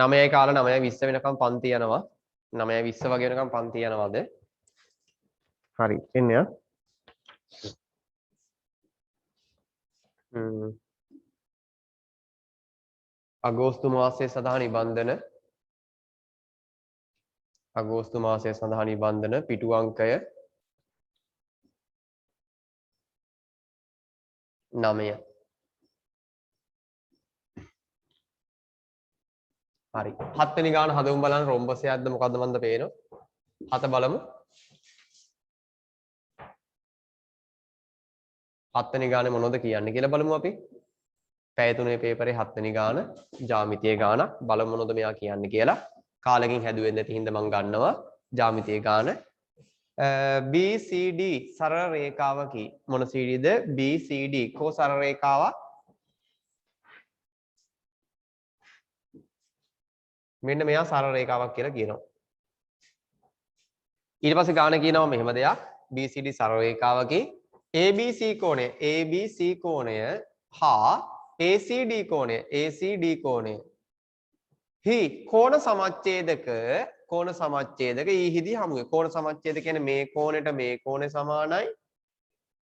9යි කාලා 9:20 වෙනකම් පන්ති යනවා. 9:20 වගේ වෙනකම් පන්ති යනවාද? හරි. එන්නේ. අගෝස්තු මාසයේ සඳහා නිබන්ධන අගෝස්තු මාසයේ සඳහා නිබන්ධන පිටු අංකය 9. හරි. 7 වෙනි ගාන හදමු බලන්න රොම්බසයක්ද මොකද්ද මන්ද පේනවා. 7 බලමු. 7 වෙනි ගානේ මොනවද කියන්නේ කියලා බලමු අපි. පැය 3 පේපරේ 7 වෙනි ගාන ජ්‍යාමිතියේ ගානක් බලමු මොනවද මෙයා කියන්නේ කියලා. කාලෙකින් හැදුවේ නැති හින්දා මම ගන්නවා ජ්‍යාමිතියේ ගාන. BCD සරල රේඛාවකි. මොන CDද? BCD කෝ සරල රේඛාවක්? මෙන්න මෙයා සරල රේඛාවක් කියලා කියනවා. ඊට පස්සේ ගාන කියනවා මෙහෙම දෙයක්. BCD සරල රේඛාවකි. ABC කෝණය හා ACD කෝණය හි කෝණ සමච්ඡේදක ඊහිදී හමුවේ. කෝණ සමච්ඡේද කියන්නේ මේ කෝණයට මේ කෝණය සමානයි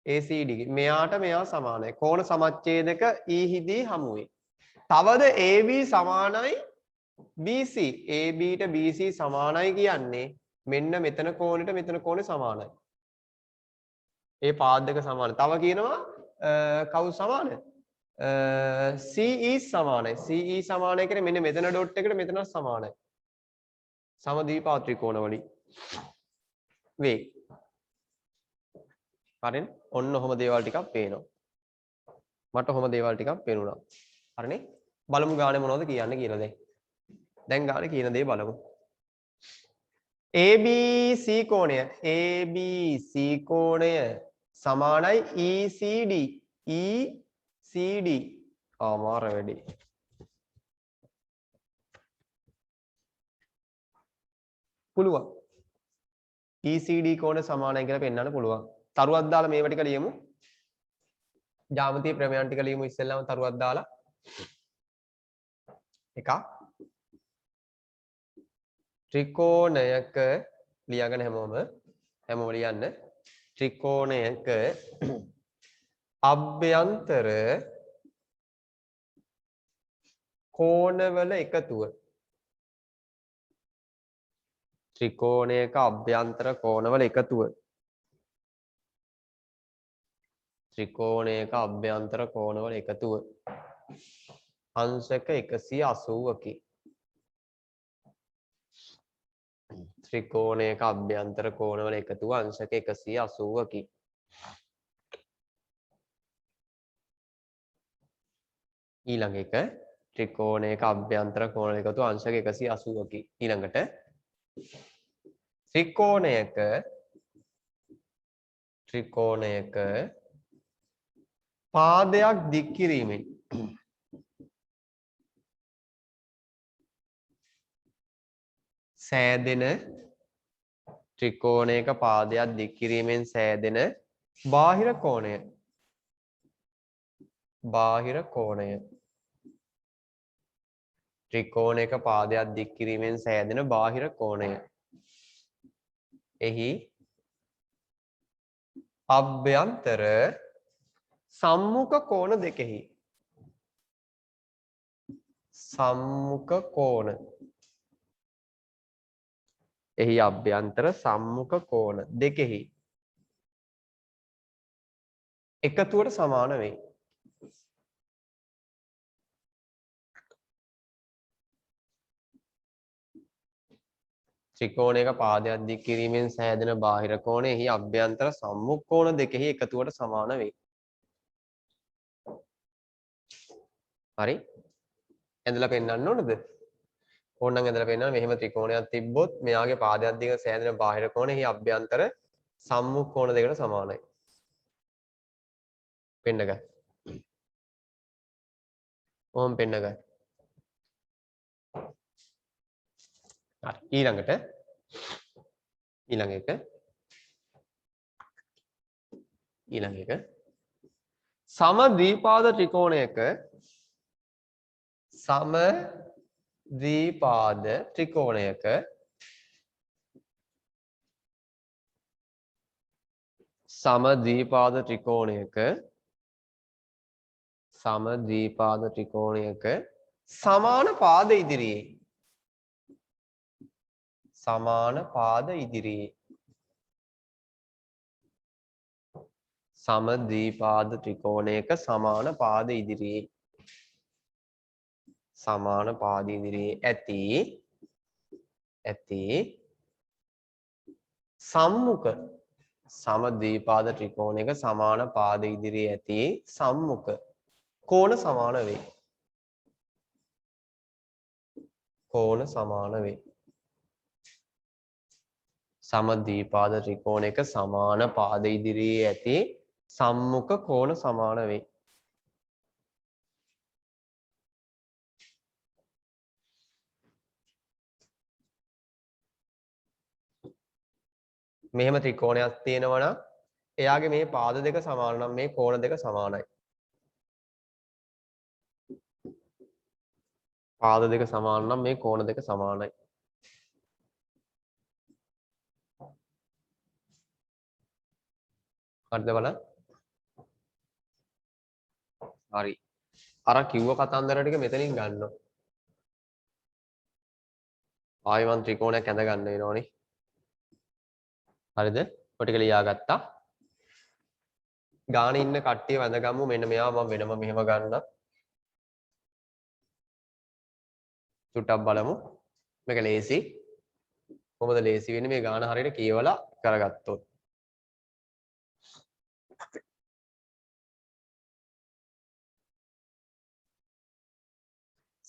ACD. මෙයාට මෙයා සමානයි. කෝණ සමච්ඡේදක ඊහිදී හමුවේ. තවද AB සමානයි BC. AB ට BC සමානයි කියන්නේ මෙන්න මෙතන කෝණයට මෙතන කෝණය සමානයි. ඒ පාද දෙක සමානයි. තව කියනවා කවුද සමානයි? CE සමානයි. CE සමානයි කියන්නේ මෙන්න මෙතන ඩොට් එකට මෙතන සමානයි. සමද්විපාද ත්‍රිකෝණ වලින් වේ. හරිනේ? ඔන්න ඔහොම දේවල් ටිකක් පේනවා. මට ඔහොම දේවල් ටිකක් පේනුණා. හරිනේ? බලමු ගානේ මොනවද කියන්නේ කියලා දැන්. දැන් ගානේ කියන දේ බලමු. ABC කෝණය සමානයි ECD ආමාර වැඩි. පුළුවන්. ECD කෝණ සමානයි කියලා පෙන්වන්න පුළුවන්. තරුවක් දාලා මේව ටික ලියමු. ජ්‍යාමිතිය ප්‍රමේයන් ටික ලියමු ඉස්සෙල්ලාම තරුවක් දාලා. එකක් ත්‍රිකෝණයක ලියාගෙන හැමෝම ලියන්න. ත්‍රිකෝණයක අභ්‍යන්තර කෝණවල එකතුව. ත්‍රිකෝණයක අභ්‍යන්තර කෝණවල එකතුව. ත්‍රිකෝණයක අභ්‍යන්තර කෝණවල එකතුව. අංශක 180කි. ත්‍රිකෝණයක අභ්‍යන්තර කෝණවල එකතුව අංශක 180කි. ඊළඟ එක ත්‍රිකෝණයක අභ්‍යන්තර කෝණ එකතු අංශක 180කි. ඊළඟට ත්‍රිකෝණයක පාදයක් දික් කිරීමෙන් සෑදෙන ත්‍රිකෝණයක පාදයක් දික් කිරීමෙන් සෑදෙන බාහිර කෝණය ත්‍රිකෝණයක පාදයක් දික් කිරීමෙන් සෑදෙන බාහිර කෝණය. එහි අභ්‍යන්තර සම්මුඛ කෝණ දෙකෙහි එහි අභ්‍යන්තර සම්මුඛ කෝණ දෙකෙහි එකතුවට සමාන වේ. ත්‍රිකෝණයක පාදයක් දික් කිරීමෙන් සෑදෙන බාහිර කෝණය එහි අභ්‍යන්තර සම්මුඛ කෝණ දෙකෙහි එකතුවට සමාන වේ. හරි? ඇඳලා පෙන්නන්න ඕනද? ඕනනම් ඇඳලා පෙන්නන්න. මෙහෙම ත්‍රිකෝණයක් තිබ්බොත් මෙයාගේ පාදයක් දිග සෑදෙන බාහිර කෝණය එහි අභ්‍යන්තර සම්මුඛ කෝණ දෙකට සමානයි. පෙන්නගන්න. ඕම් පෙන්නගන්න. හරි. ඊළඟ එක සම ද්විපාද ත්‍රිකෝණයක ද්විපාද ත්‍රිකෝණයක සම ද්විපාද ත්‍රිකෝණයක සමාන පාද ඉදිරියේ සම ද්විපාද ත්‍රිකෝණයක සමාන පාද ඉදිරියේ ඇති සම්මුඛ සම ද්විපාද ත්‍රිකෝණයක සමාන පාද ඉදිරියේ ඇති සම්මුඛ කෝණ සමාන වේ. සම ද්විපාද ත්‍රිකෝණයක සමාන පාද ඉදිරියේ ඇති සම්මුඛ කෝණ සමාන වේ. මෙහෙම ත්‍රිකෝණයක් තියෙනවා නම් එයාගේ මේ පාද දෙක සමාන නම් මේ කෝණ දෙක සමානයි. පාද දෙක සමාන නම් මේ කෝණ දෙක සමානයි. හරිද බලන්න? හරි. අර කිව්ව කතන්දර ටික මෙතනින් ගන්නවා. ආයෙ මන් ත්‍රිකෝණයක් ඇඳ ගන්න වෙනවනේ. හරිද? ඔය ටික ලියාගත්තා. ගානේ ඉන්න කට්ටිය වැඳගමු. මෙන්න මෙයා මම වෙනම මෙහෙම ගන්න. චුට්ටක් බලමු. මේක ලේසි. කොහොමද ලේසි වෙන්නේ මේ ගාන හරියට කියවලා කරගත්තොත්.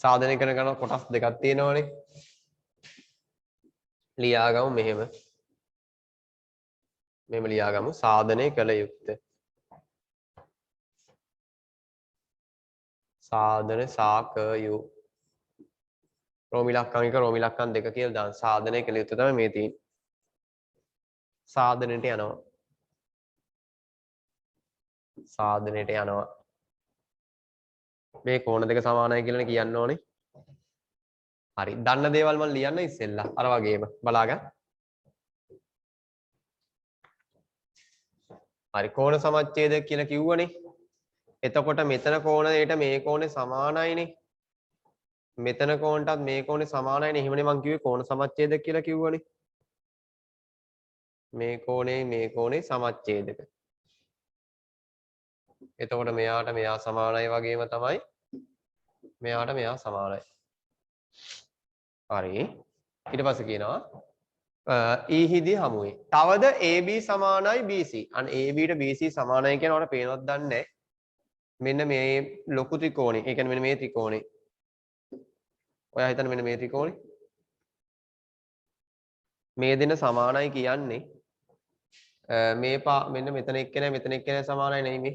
සාධනය කරන කොටස් දෙකක් තියෙනවනේ. ලියාගමු මෙහෙම. මෙහෙම ලියාගමු සාධනය කළ යුත්තේ. සාධන සාකයු රෝමි ලක්කම් එක රෝමි ලක්කම් දෙක කියලා දාන්න. සාධනය කළ යුත්තේ තමයි මේ තියෙන්නේ. සාධනෙට යනවා. මේ කෝණ දෙක සමානයි කියලානේ කියන්න ඕනේ. හරි. දන්න දේවල් මම ලියන්න ඉස්සෙල්ලා. අර වගේම බලාගන්න. හරි. කෝණ සමච්ඡේදය කියලා කිව්වනේ. එතකොට මෙතන කෝණයට මේ කෝණේ සමානයිනේ. මෙතන කෝණටත් මේ කෝණේ සමානයිනේ. එහෙමනේ මං කිව්වේ කෝණ සමච්ඡේදය කියලා කිව්වනේ. මේ කෝණේ සමච්ඡේදක. එතකොට මෙයාට මෙයා සමානයි වගේම තමයි මෙයාට මෙයා සමානයි. හරි. ඊට පස්සේ කියනවා ඊහිදී හමුවේ. තවද AB සමානයි BC. අන්න AB ට BC සමානයි කියනකොට පේනවත් දන්නේ නැහැ. මෙන්න මේ ලොකු ත්‍රිකෝණේ. ඒ කියන්නේ මෙන්න මේ ත්‍රිකෝණේ. ඔයා හිතන්න මෙන්න මේ ත්‍රිකෝණේ. මේ දෙන සමානයි කියන්නේ මෙන්න මෙතන එක්කෙනා සමානයි නෙමෙයි.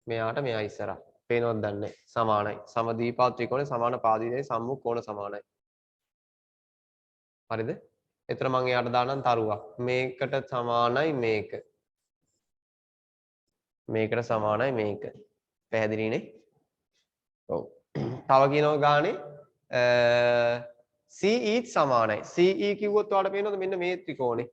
මෙයාට මෙයා ඉස්සරහ. පේනවද දන්නේ සමානයි. සමද්විපාද ත්‍රිකෝණේ සමාන පාදිතේ සම්මුඛ කෝණ සමානයි. හරිද? එතන මම එයාට දානම් තරුවක්. මේකට සමානයි මේක. මේකට සමානයි මේක. පැහැදිලිනේ? ඔව්. තව කියනවා ගානේ CE සමානයි. CE කිව්වොත් ඔයාලට පේනවද මෙන්න මේ ත්‍රිකෝණේ.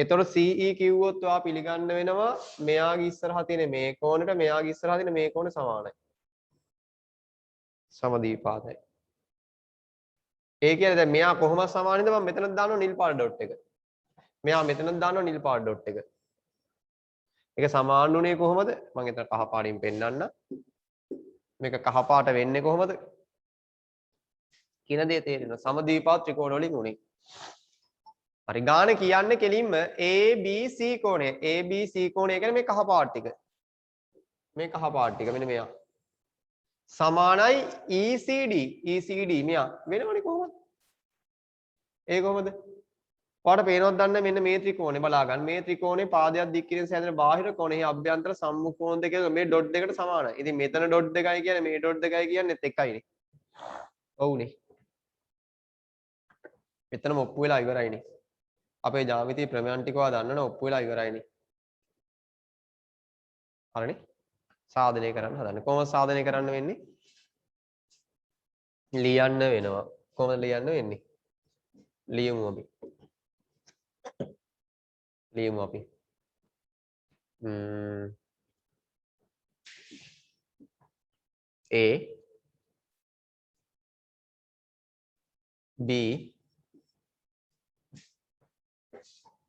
එතකොට CE කිව්වොත් ඔයා පිළිගන්න වෙනවා මෙයාගේ ඉස්සරහා තියෙන මේ කෝණයට මෙයාගේ ඉස්සරහා තියෙන මේ කෝණ සමානයි. සමද්විපාදයි. ඒ කියන්නේ දැන් මෙයා කොහොමද සමානින්ද මම මෙතනත් දානවා නිල් පාට ඩොට් එක. මෙයා මෙතනත් දානවා නිල් පාට ඩොට් එක. ඒක සමානුනේ කොහොමද? මම එතන කහ පාටින් පෙන්නන්න. මේක කහ පාට වෙන්නේ කොහොමද? කියන දේ තේරෙනවා. සමද්විපාද ත්‍රිකෝණ වලින් උනේ. හරි ගාන කියන්නේ කෙලින්ම ABC කෝණය. ABC කෝණය කියන්නේ මේ කහ පාට ටික. මේ කහ පාට ටික මෙන්න මෙයා. සමානයි ECD. ECD මෙයා වෙනවනේ කොහොමද? ඒ කොහොමද? පාට පේනවද දන්නේ මෙන්න මේ ත්‍රිකෝණේ බලා ගන්න. මේ ත්‍රිකෝණේ පාදයක් දික් කිරීම සෑදෙන බාහිර කෝණෙහි අභ්‍යන්තර සම්මුඛ කෝණ දෙක මේ ඩොට් දෙකට සමානයි. ඉතින් මෙතන ඩොට් දෙකයි කියන්නේ මේ ඩොට් දෙකයි කියන්නේත් එකයිනේ. ඔව්නේ. මෙතනම ඔප්පු වෙලා ඉවරයිනේ. අපේ ජ්‍යාමිති ප්‍රමේයන් ටික ඔයා දන්නවනේ ඔප්පු වෙලා ඉවරයිනේ. හරිනේ? සාධනය කරන්න හදන්න. කොහොමද සාධනය කරන්න වෙන්නේ? ලියන්න වෙනවා. කොහොමද ලියන්න වෙන්නේ? ලියමු අපි. ලියමු අපි. A B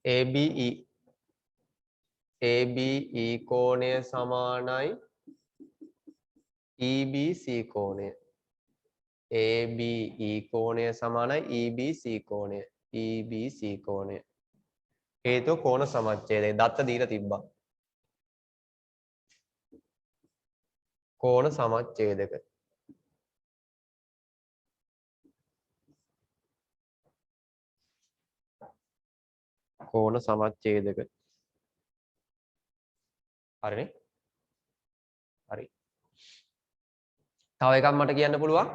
ABE ABE කෝණය සමානයි EBC කෝණය. ABE කෝණය සමානයි EBC කෝණය. EBC කෝණය. හේතුව කෝණ සමච්ඡේදය. දත්ත දීලා තිබ්බා. කෝණ සමච්ඡේදක. කෝණ සමච්ඡේදක. හරිනේ? හරි. තව එකක් මට කියන්න පුළුවන්?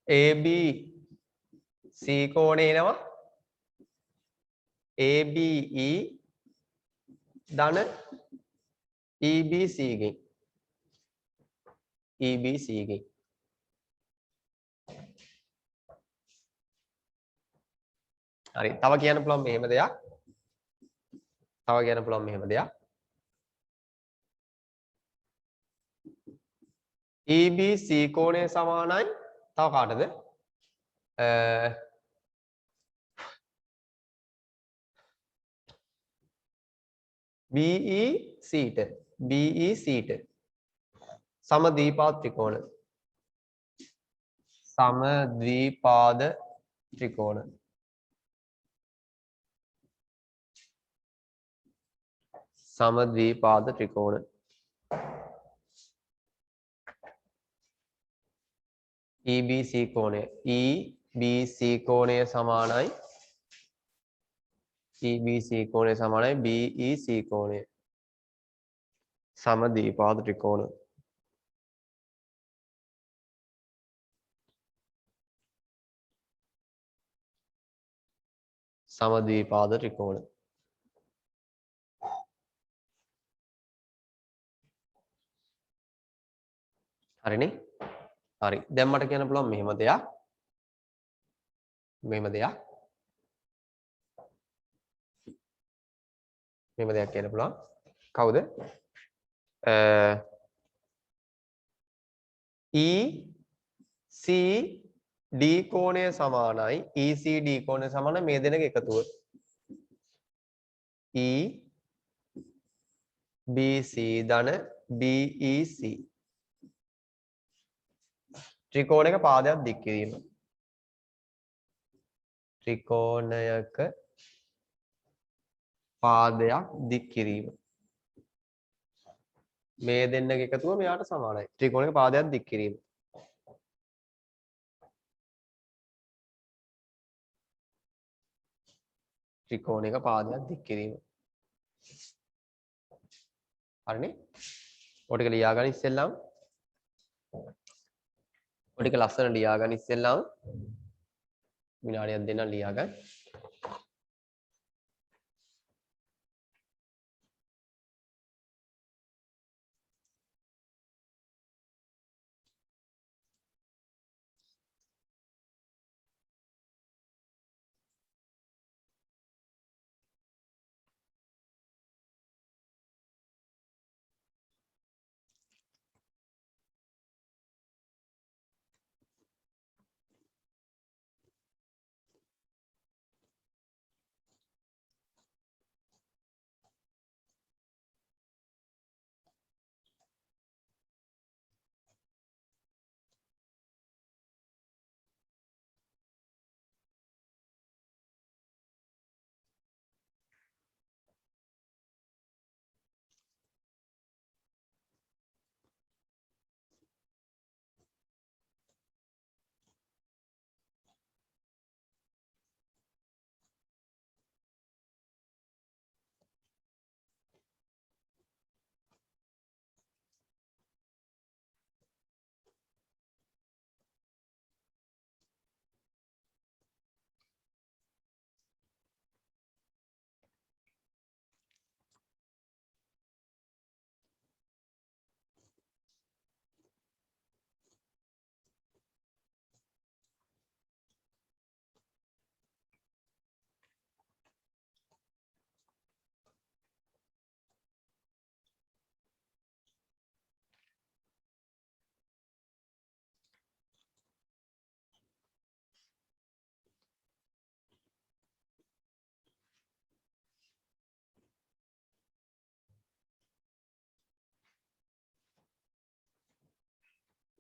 ABC කෝණය එනවා ABE ධන EBC ගෙන්. EBC ගෙන්. හරි. තව කියන්න පුළුවන් මෙහෙම දෙයක්. තව කියන්න පුළුවන් මෙහෙම දෙයක්. EBC කෝණය සමානයි තව කාටද? BEC ට. BEC ට. සමද්විපාද ත්‍රිකෝණ. සමද්විපාද ත්‍රිකෝණ. සමද්විපාද ත්‍රිකෝණ. EBC කෝණය. EBC කෝණය සමානයි EBC කෝණය සමානයි BEC කෝණය. සමද්විපාද ත්‍රිකෝණ. සමද්විපාද ත්‍රිකෝණ. හරිනේ? හරි. දැන් මට කියන්න පුළුවන් මෙහෙම දෙයක්. මෙහෙම දෙයක්. මෙහෙම දෙයක් කියන්න පුළුවන්. කවුද? ECD කෝණය සමානයි ECD කෝණය සමානයි මේ දෙනක එකතුව. EBC ධන BEC. ත්‍රිකෝණයක පාදයක් දික් කිරීම. ත්‍රිකෝණයක පාදයක් දික් කිරීම. මේ දෙන්නක එකතුව මෙයාට සමානයි. ත්‍රිකෝණයක පාදයක් දික් කිරීම. ත්‍රිකෝණයක පාදයක් දික් කිරීම. හරිනේ? ඔය ටික ලියා ගන්න ඉස්සෙල්ලාම. ඔය ටික ලස්සන ලියා ගන්න ඉස්සෙල්ලාම. විනාඩියක් දෙන්න ලියා ගන්න.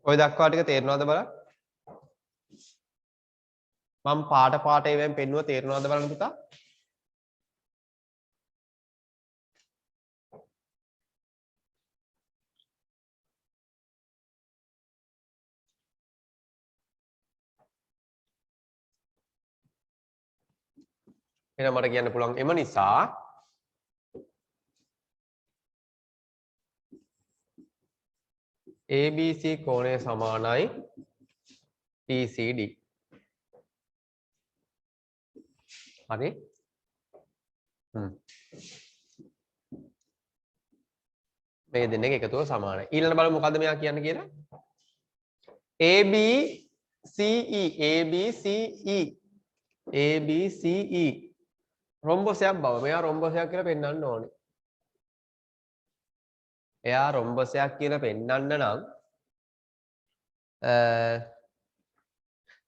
ඔය දක්වා ටික තේරෙනවද බලන්න? මම පාට ඒවෙන් පෙන්නුව තේරෙනවද බලන්න පුතා? එහෙනම් මට කියන්න පුළුවන් එම නිසා ABC කෝණය සමානයි PCD. හරි? මේ දෙන්නේ එකතුව සමානයි. ඊළඟ බලමු මොකද්ද මෙයා කියන්නේ කියලා? ABCE රොම්බෝසයක් බව. මෙයා රොම්බෝසයක් කියලා පෙන්වන්න ඕනේ. එයා රොම්බෝසයක් කියලා පෙන්වන්න නම්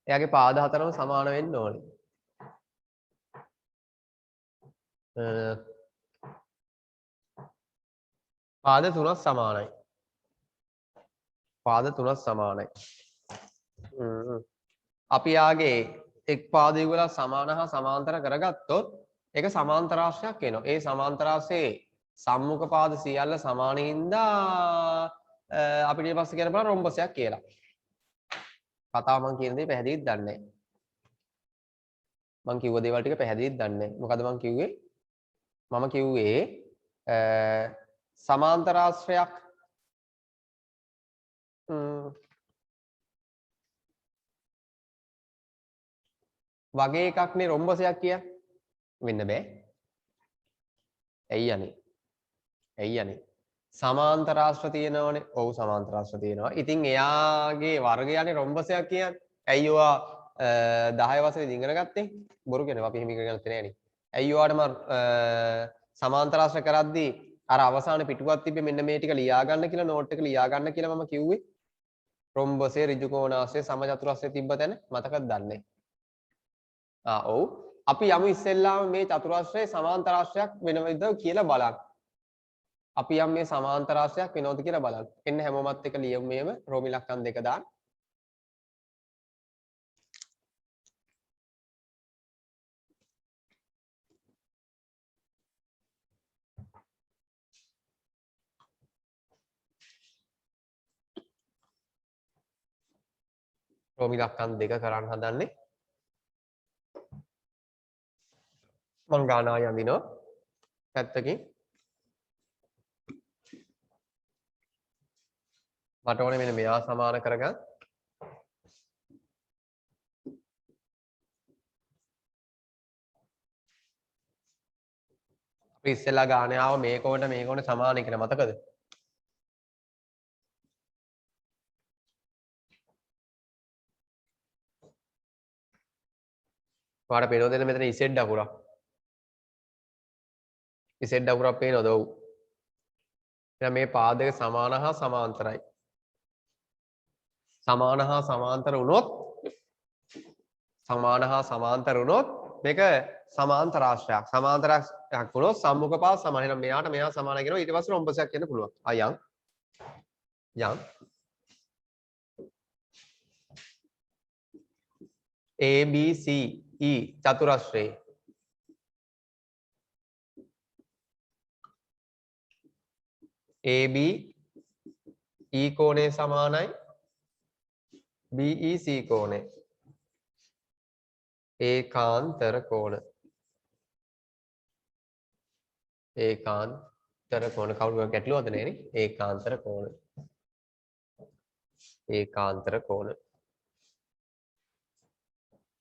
එයාගේ පාද හතරම සමාන වෙන්න ඕනේ. පාද තුනක් සමානයි. පාද තුනක් සමානයි. අපි යාගේ එක් පාද යුගල සමාන හා සමාන්තර කරගත්තොත් ඒක සමාන්තරාශ්‍රයක් වෙනවා. ඒ සමාන්තරාශ්‍රයේ සම්මුඛ පාද සියල්ල සමානින්දා අපිට ඊට පස්සේ කියන්න බලන්න රොම්බසයක් කියලා. කතාව මම කියන දේ පැහැදිලිද දන්නේ නැහැ. මම කිව්ව දේවල් ටික පැහැදිලිද දන්නේ නැහැ. මොකද මම කිව්වේ? මම කිව්වේ සමාන්තරාශ්‍රයක් වගේ එකක්නේ රොම්බසයක් කියන්නේ. වෙන්න බෑ. ඇයි යන්නේ? ඇයි යන්නේ? සමාන්තරාශ්‍ර තියෙනවනේ. ඔව් සමාන්තරාශ්‍ර තියෙනවා. ඉතින් එයාගේ වර්ගයනේ රොම්බසයක් කියන්නේ. ඇයි ඔයා 10 වසරේ ඉගෙන ගත්තේ? බොරු කියනවා අපි එහෙම ඉගෙන ගත්තේ නෑනේ. ඇයි ඔයාට මම සමාන්තරාශ්‍ර කරද්දී අර අවසාන පිටුවක් තිබ්බේ මෙන්න මේ ටික ලියා ගන්න කියලා නෝට් එක ලියා ගන්න කියලා මම කිව්වේ. රොම්බසේ ඍජු කෝණාශ්‍රය සමචතුරාශ්‍රය තිබ්බ තැන මතකද දන්නේ? ඔව්. අපි යමු ඉස්සෙල්ලාම මේ චතුරාශ්‍රයේ සමාන්තරාශ්‍රයක් වෙනවද කියලා බලන්න. අපි යම් මේ සමාන්තරාශ්‍රයක් වෙනවද කියලා බලන්න. එන්න හැමෝමත් එක ලියමු මෙහෙම රෝම ඉලක්කම් දෙක දාන්න. රෝම ඉලක්කම් දෙක කරන්න හදන්නේ. මං ගානා යඳිනවා පැත්තකින්. මට ඕනේ මෙන්න මෙයා සමාන කරගන්න. අපි ඉස්සෙල්ලා ගානේ ආව මේ කොනට සමානයි කියලා මතකද? ඔයාලට පේනවද මෙතන ඉසෙඩ් අකුරක්? ඉසෙඩ් අකුරක් පේනවද? ඔව්. එහෙනම් මේ පාදක සමාන හා සමාන්තරයි. සමාන හා සමාන්තර වුණොත් මේක සමාන්තරාශ්‍රයක්. සමාන්තරාශ්‍රයක් වුණොත් සම්මුඛ පාද සමාන. එහෙනම් මෙයාට මෙයා සමානයි කියනවා ඊට පස්සේ රොම්බසයක් කියන්න පුළුවන්. යම් ABCE චතුරස්‍රයේ AB E කෝණය සමානයි BEC කෝණය. ඒකාන්තර කෝණ. ඒකාන්තර කෝණ කවුරුහරි ගැටලුවද නෑනේ? ඒකාන්තර කෝණ. ඒකාන්තර කෝණ.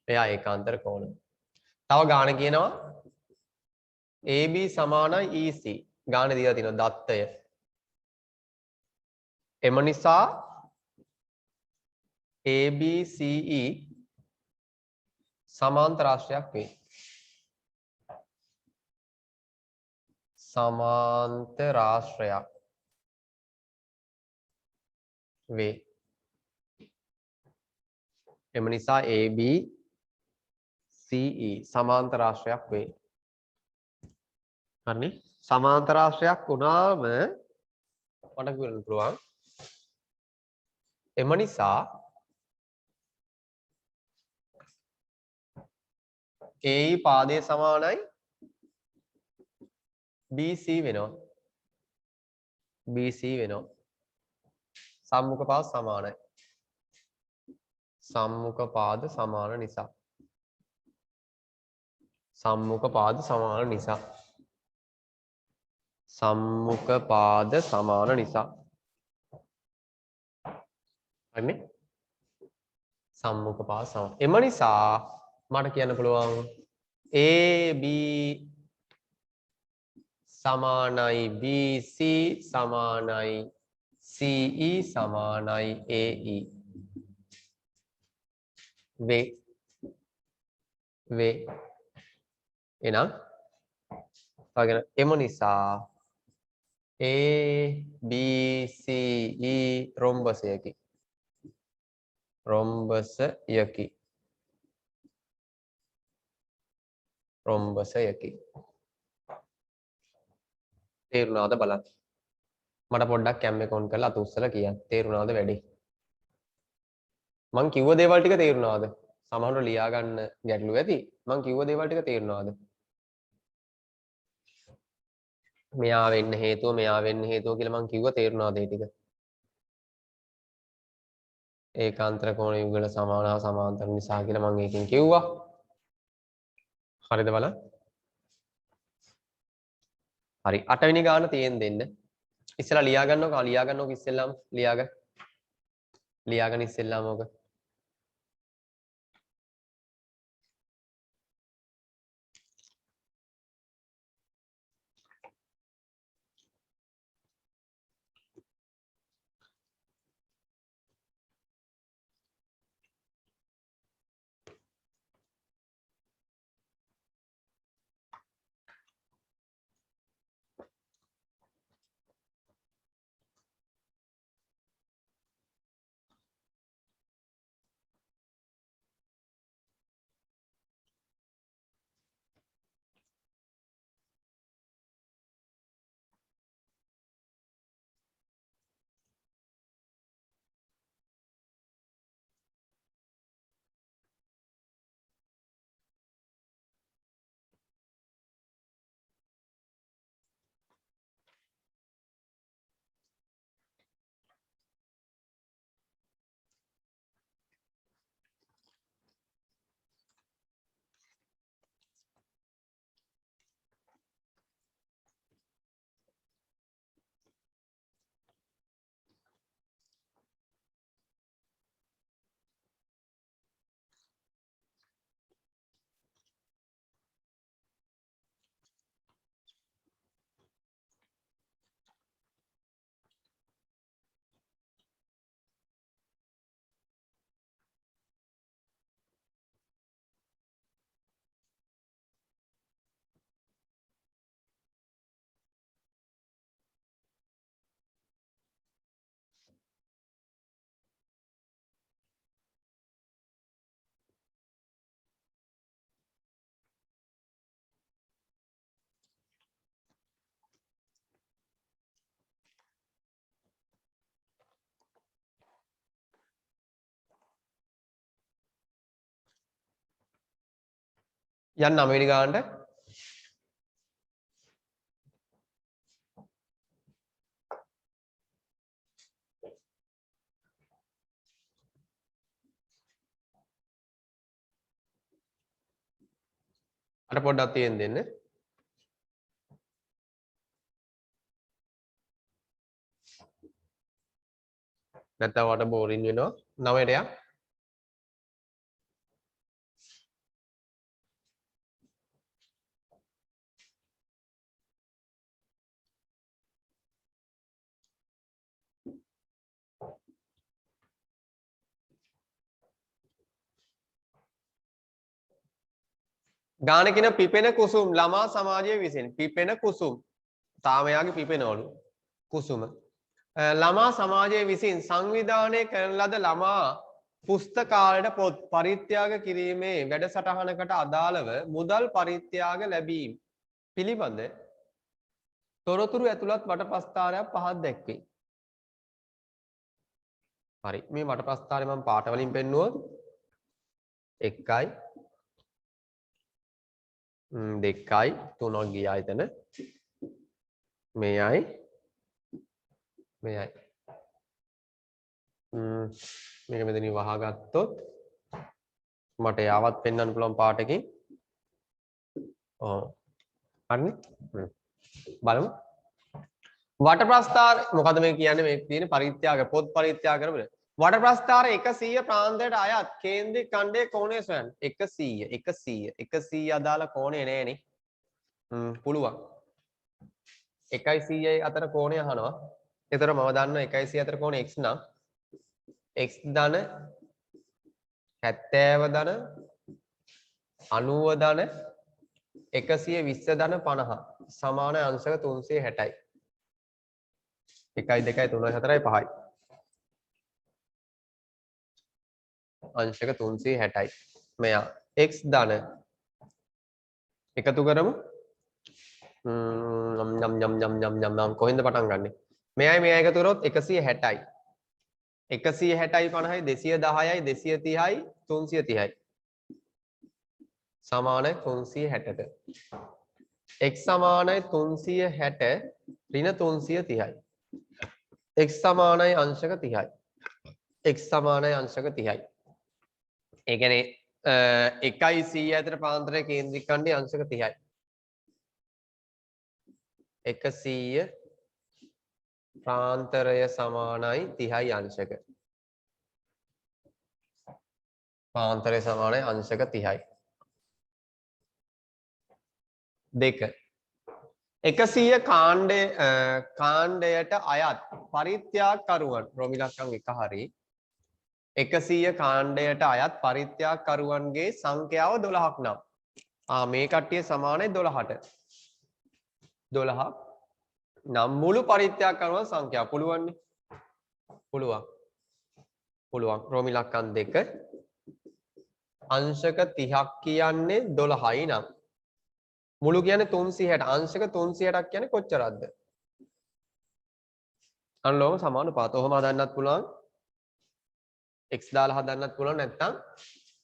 එයා ඒකාන්තර කෝණ. තව ගාන කියනවා AB සමානයි EC. ගාන දීලා තියෙනවා දත්තය. එම නිසා ABCE සමාන්තරාශ්‍රයක් වේ. සමාන්තරාශ්‍රයක් වේ. එම නිසා ABCE සමාන්තරාශ්‍රයක් වේ. හරිනේ? සමාන්තරාශ්‍රයක් වුණාම මට කියන්න පුළුවන් එම නිසා AE පාදයේ සමානයි BC වෙනවා. BC වෙනවා. සම්මුඛ පාද සමානයි. සම්මුඛ පාද සමාන නිසා. සම්මුඛ පාද සමාන නිසා. සම්මුඛ පාද සමාන නිසා. හරිනේ? සම්මුඛ පාද සමාන. එම නිසා මට කියන්න පුළුවන් AB සමානයි BC සමානයි CE සමානයි AE වේ එහෙනම් තවගෙන එම නිසා ABCE රොම්බසයකි රොම්බසයකි තේරුණාද බලන්න මට පොඩ්ඩක් කැම් එක ඔන් කරලා අත උස්සලා කියන්න තේරුණාද වැඩි මං කිව්ව දේවල් ටික තේරුණාද සමහරවිට ලියා ගන්න ගැටලු ඇති මං කිව්ව දේවල් ටික තේරුණාද මෙයා වෙන්න හේතුව කියලා මං කිව්ව තේරුණාද ඒ ටික ඒකාන්තර කෝණ යුගල සමාන හා සමාන්තර නිසා කියලා මං ඒකෙන් කිව්වා හරිද බලන්න හරි 8 වෙනි ගාන තියෙන් දෙන්න ඉස්සෙල්ලා ලියා ගන්නකො ඉස්සෙල්ලාම ලියාගන්න ඉස්සෙල්ලාම ඕක යන්න 9 වෙනි ගානට අර පොඩ්ඩක් තියෙන් දෙන්න නැත්නම් වට බෝරින් වෙනවා 9ට යක් ගාන කියන පිපෙන කුසුම් ළමා සමාජයේ විසින් පිපෙන කුසුම් තාමයාගේ පිපෙනවලු කුසුම ළමා සමාජයේ විසින් සංවිධානය කරන ලද ළමා පුස්තකාලයට පොත් පරිත්‍යාග කිරීමේ වැඩසටහනකට අදාළව මුදල් පරිත්‍යාග ලැබීම පිළිබඳ තොරතුරු ඇතුළත් වටපස්ථාරයක් පහක් දැක්වේ හරි මේ වට ප්‍රස්ථාරය මම පාට වලින් පෙන්නුවොත් 1යි 2යි 3ක් ගියා එතන මෙයයි මෙයයි මේක මෙතනින් වහගත්තොත් මට යාවත් පෙන්වන්න පුළුවන් පාටකින් ඔව් හරිනේ බලමු වට ප්‍රස්ථාර මොකද මේ කියන්නේ මේ තියෙන පරිත්‍යාග පොත් පරිත්‍යාග කරමුද වට ප්‍රස්ථාර 100 ප්‍රාන්තයට අයත් කේන්ද්‍රික ඛණ්ඩයේ කෝණය සොයන්න 100 අදාළ කෝණය නෑනේ පුළුවන් 100යි අතර කෝණය අහනවා ඒතර මම දන්නවා 100 අතර කෝණය x නම් x ධන 70 ධන 90 ධන 120 ධන 50 සමාන අංශක 360යි 1යි 2යි 3යි 4යි 5යි අංශක 360යි මෙයා x ධන එකතු කරමු නම් කොහෙන්ද පටන් ගන්නෙ මෙයයි මෙයයි එකතු කරොත් 160යි 160යි 50යි 210යි 230යි 330යි සමාන 360ට x සමානයි 360 ඍණ 330යි x සමානයි අංශක 30යි x සමානයි අංශක 30යි ඒ කියන්නේ 100 අතර පාන්තරයේ කේන්ද්‍රික ඛණ්ඩයේ අංශක 30යි 100 ප්‍රාන්තරය සමානයි 30යි අංශක පාන්තරය සමානයි අංශක 30යි දෙක 100 කාණ්ඩයට අයත් පරිත්‍යාගකරුවන් රෝමිලක්කම් එක හරි 100 කාණ්ඩයට අයත් පරිත්‍යාගකරුවන්ගේ සංඛ්‍යාව 12ක් නම් මේ කට්ටිය සමානයි 12ට 12ක් නම් මුළු පරිත්‍යාගකරුවන් සංඛ්‍යාව පුළුවන්නේ පුළුවන් රෝමිලක්කම් දෙක අංශක 30ක් කියන්නේ 12යි නම් මුළු කියන්නේ 360 අංශක 360ක් කියන්නේ කොච්චරක්ද අනුලෝම සමානුපාත ඔහොම හදන්නත් පුළුවන් x දාලා හදන්නත් පුළුවන් නැත්නම්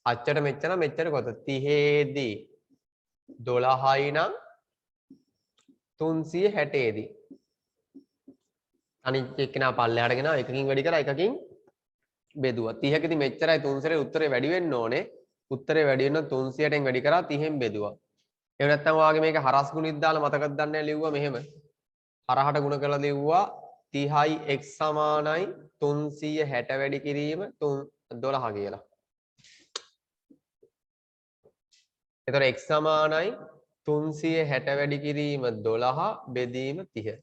අච්චර මෙච්චර කොත 30 දී 12යි නම් 360 දී අනිත් එක්කෙනා පල්ලෙහාට ගෙනා එකකින් වැඩි කරා එකකින් බෙදුවා 30කදී මෙච්චරයි 300ේ උත්තරේ වැඩි වෙන්න ඕනේ උත්තරේ වැඩි වෙන්න 360ෙන් වැඩි කරා 30ෙන් බෙදුවා එහෙම නැත්නම් ඔයාගේ මේක හරස් ගුණිත් දාලා මතකද දන්නේ නැහැ ලිව්වා මෙහෙම හරහට ගුණ කරලා ලිව්වා 30යි x සමානයි 360 වැඩි කිරීම 12 කියලා. එතකොට x සමානයි 360 වැඩි කිරීම 12 බෙදීම 30.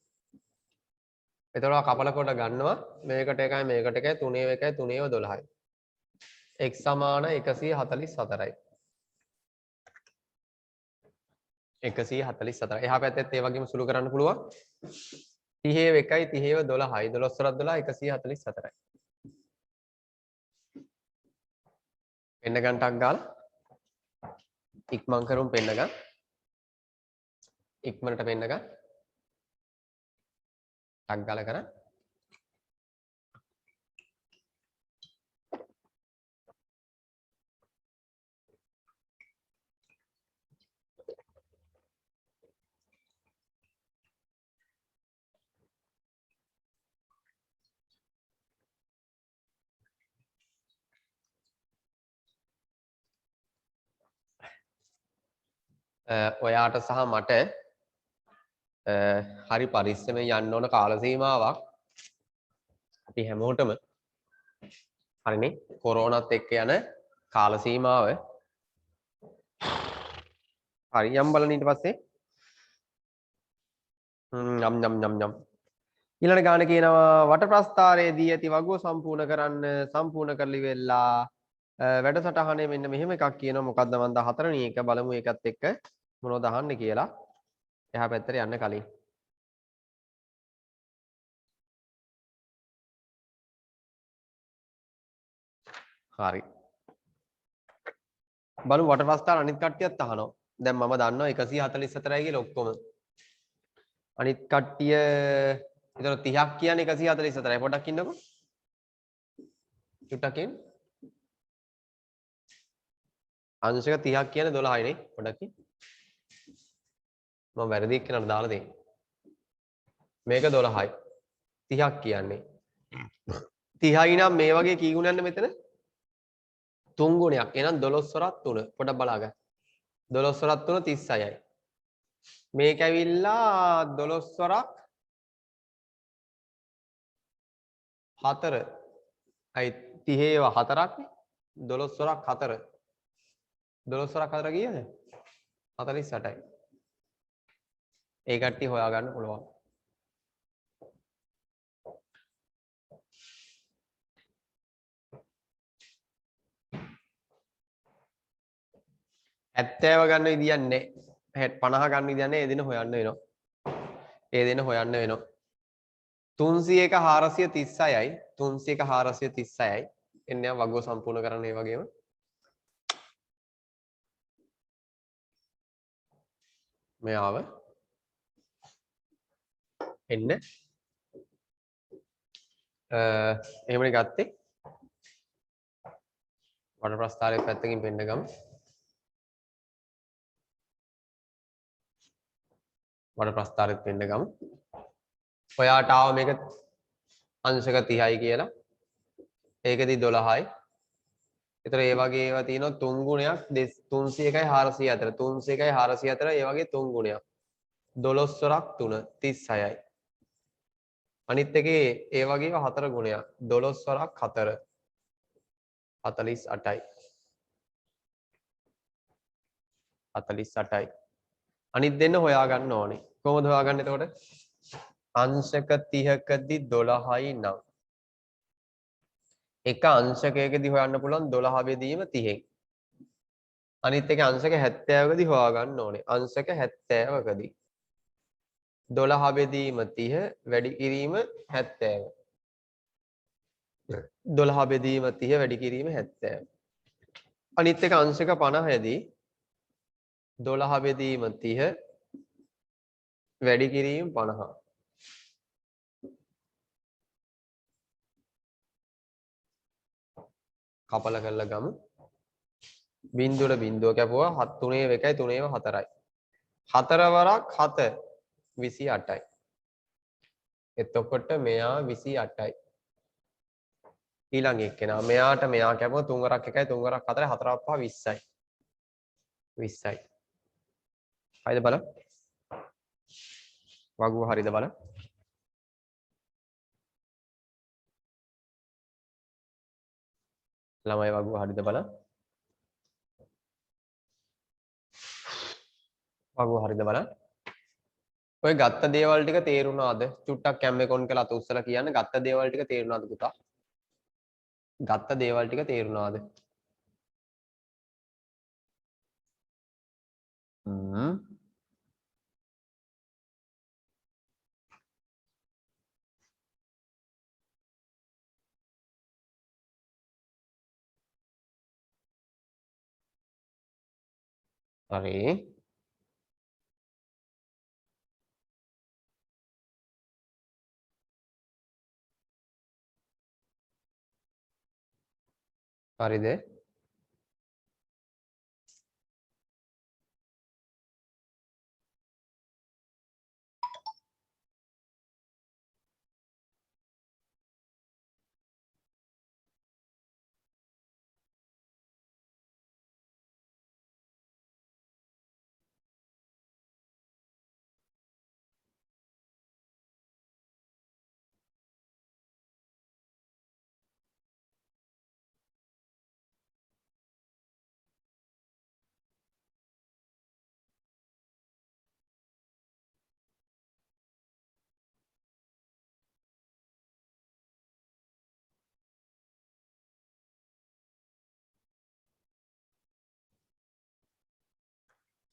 එතකොට කපල කොට ගන්නවා මේකට එකයි මේකට එකයි 3 එකයි 3 12යි. x සමාන 144යි. 144. එහා පැත්තෙත් ඒ වගේම සුළු කරන්න පුළුවන්. 30 එකයි 30 12යි 12 12 144යි. පෙන්න ගන්නටක් ගාලා ඉක්මන් කරුම් පෙන්න ගන්න. ඉක්මනට පෙන්න ගන්න. ටක් ගාලා කරා. ඔයාට සහ මට හරි පරිස්සමෙන් යන්න ඕන කාල සීමාවක් අපි හැමෝටම හරිනේ කොරෝනාත් එක්ක යන කාල සීමාව හරි යම් බලන්න ඊට පස්සේ නම් ඊළඟ ගාන කියනවා වට ප්‍රස්ථාරයේදී ඇති වගුව සම්පූර්ණ කරන්න සම්පූර්ණ කරලි වෙලා වැඩසටහනේ මෙන්න මෙහෙම එකක් කියනවා මොකද්ද මන්ද හතරවෙනි එක බලමු ඒකත් එක්ක මොනවද අහන්නේ කියලා එහා පැත්තට යන්න කලින් හරි බලමු වට ප්‍රස්ථාර අනිත් කට්ටියත් අහනවා දැන් මම දන්නවා 144යි කියලා ඔක්කොම අනිත් කට්ටිය ඒතර 30ක් කියන්නේ 144යි පොඩ්ඩක් ඉන්නකෝ චුට්ටකින් අංශක 30ක් කියන්නේ 12යි නේ පොඩ්ඩක් මම වැරදි එක්කනට දාලා තියෙන්නේ මේක 12යි 30ක් කියන්නේ 30යි නම් මේ වගේ කී ගුණයක්ද මෙතන 3 ගුණයක් එහෙනම් 12 වරක් 3 පොඩ්ඩක් බලා ගන්න 12 වරක් 3 36යි මේක ඇවිල්ලා 12 වරක් 4 අයි 30 ඒවා 4ක් නේ 12 වරක් 4 12 වරක් 4 කීයද 48යි ඒ කට්ටිය හොයාගන්න පුළුවන් ඇත්තෑව ගන්න විදියක් නැහැ 50 ගන්න විදියක් නැහැ ඒ දින හොයන්න වෙනවා ඒ දින හොයන්න වෙනවා 301 436යි 301 436යි එන්නේ වගුව සම්පූර්ණ කරන්න ඒ වගේම මෙයාව එන්න එහෙමනේ ගත්තේ වඩ ප්‍රස්ථාරයේ පැත්තකින් පෙන්න ගමු වඩ ප්‍රස්ථාරෙත් පෙන්න ගමු ඔයාට ආව මේක අංශක 30යි කියලා ඒකෙදි 12යි ඒතර ඒ වගේ ඒවා තියෙනවා 3 ගුණයක් 301යි 404 301යි 404 ඒ වගේ 3 ගුණයක් 12 වරක් 3 36යි අනිත් එකේ ඒ වගේම 4 ගුණයක් 12 වරක් 4 48යි 48යි අනිත් දෙන්න හොයා ගන්න ඕනේ කොහොමද හොයාගන්නේ එතකොට අංශක 30කදී 12යි නම් එක අංශකයකදී හොයන්න පුළුවන් 12 බෙදීම 30න් අනිත් එක අංශක 70කදී හොයා ගන්න ඕනේ අංශක 70කදී 12 බෙදීම 30 වැඩි කිරීම 70 12 බෙදීම 30 වැඩි කිරීම 70 අනිත් එක අංශක 50දී 12 බෙදීම 30 වැඩි කිරීම 50 කපල කරලා ගමු බිංදුවට බිංදුව කැපුවා 7 3 1යි 3 4යි 4 වරක් 7 28යි එතකොට මෙයා 28යි ඊළඟ එක්කෙනා මෙයාට මෙයා කැපුවා 3 වරක් 1යි 3 වරක් 4යි 4 වරක් 5 20යි 20යි හරිද බලන්න වගුව හරිද බලන්න ළමයි වගුව හරිද බලන්න වගුව හරිද බලන්න ඔය ගත්ත දේවල් ටික තේරුණාද චුට්ටක් කැම්මෙකොන් කියලා අත උස්සලා කියන්න ගත්ත දේවල් ටික තේරුණාද පුතා ගත්ත දේවල් ටික තේරුණාද හරි හරිද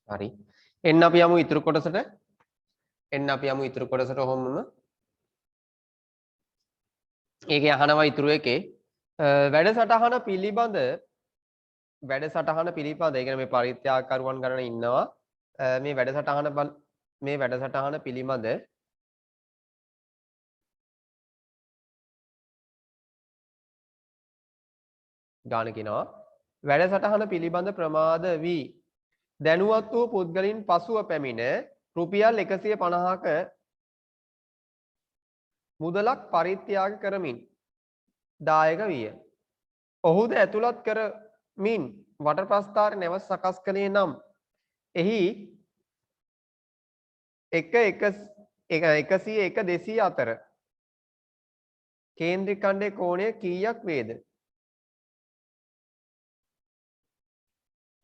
හරි එන්න අපි යමු ඉතුරු කොටසට ඔහොමම ඒකේ අහනවා ඉතුරු එකේ වැඩසටහන පිළිබඳ ඒ කියන්නේ මේ පරිත්‍යාගකරුවන් ගණන ඉන්නවා මේ වැඩසටහන පිළිබඳ ගාන කියනවා වැඩසටහන පිළිබඳ ප්‍රමාද වී දැනුවත් වූ පුද්ගලින් පසුව පැමිණ රුපියල් 150ක මුදලක් පරිත්‍යාග කරමින් දායක විය. ඔහුද ඇතුළත් කරමින් වටර ප්‍රස්ථාර නැවත සකස් කළේ නම් එහි 101 200 අතර කේන්ද්‍රික ඛණ්ඩයේ කෝණය කීයක් වේද?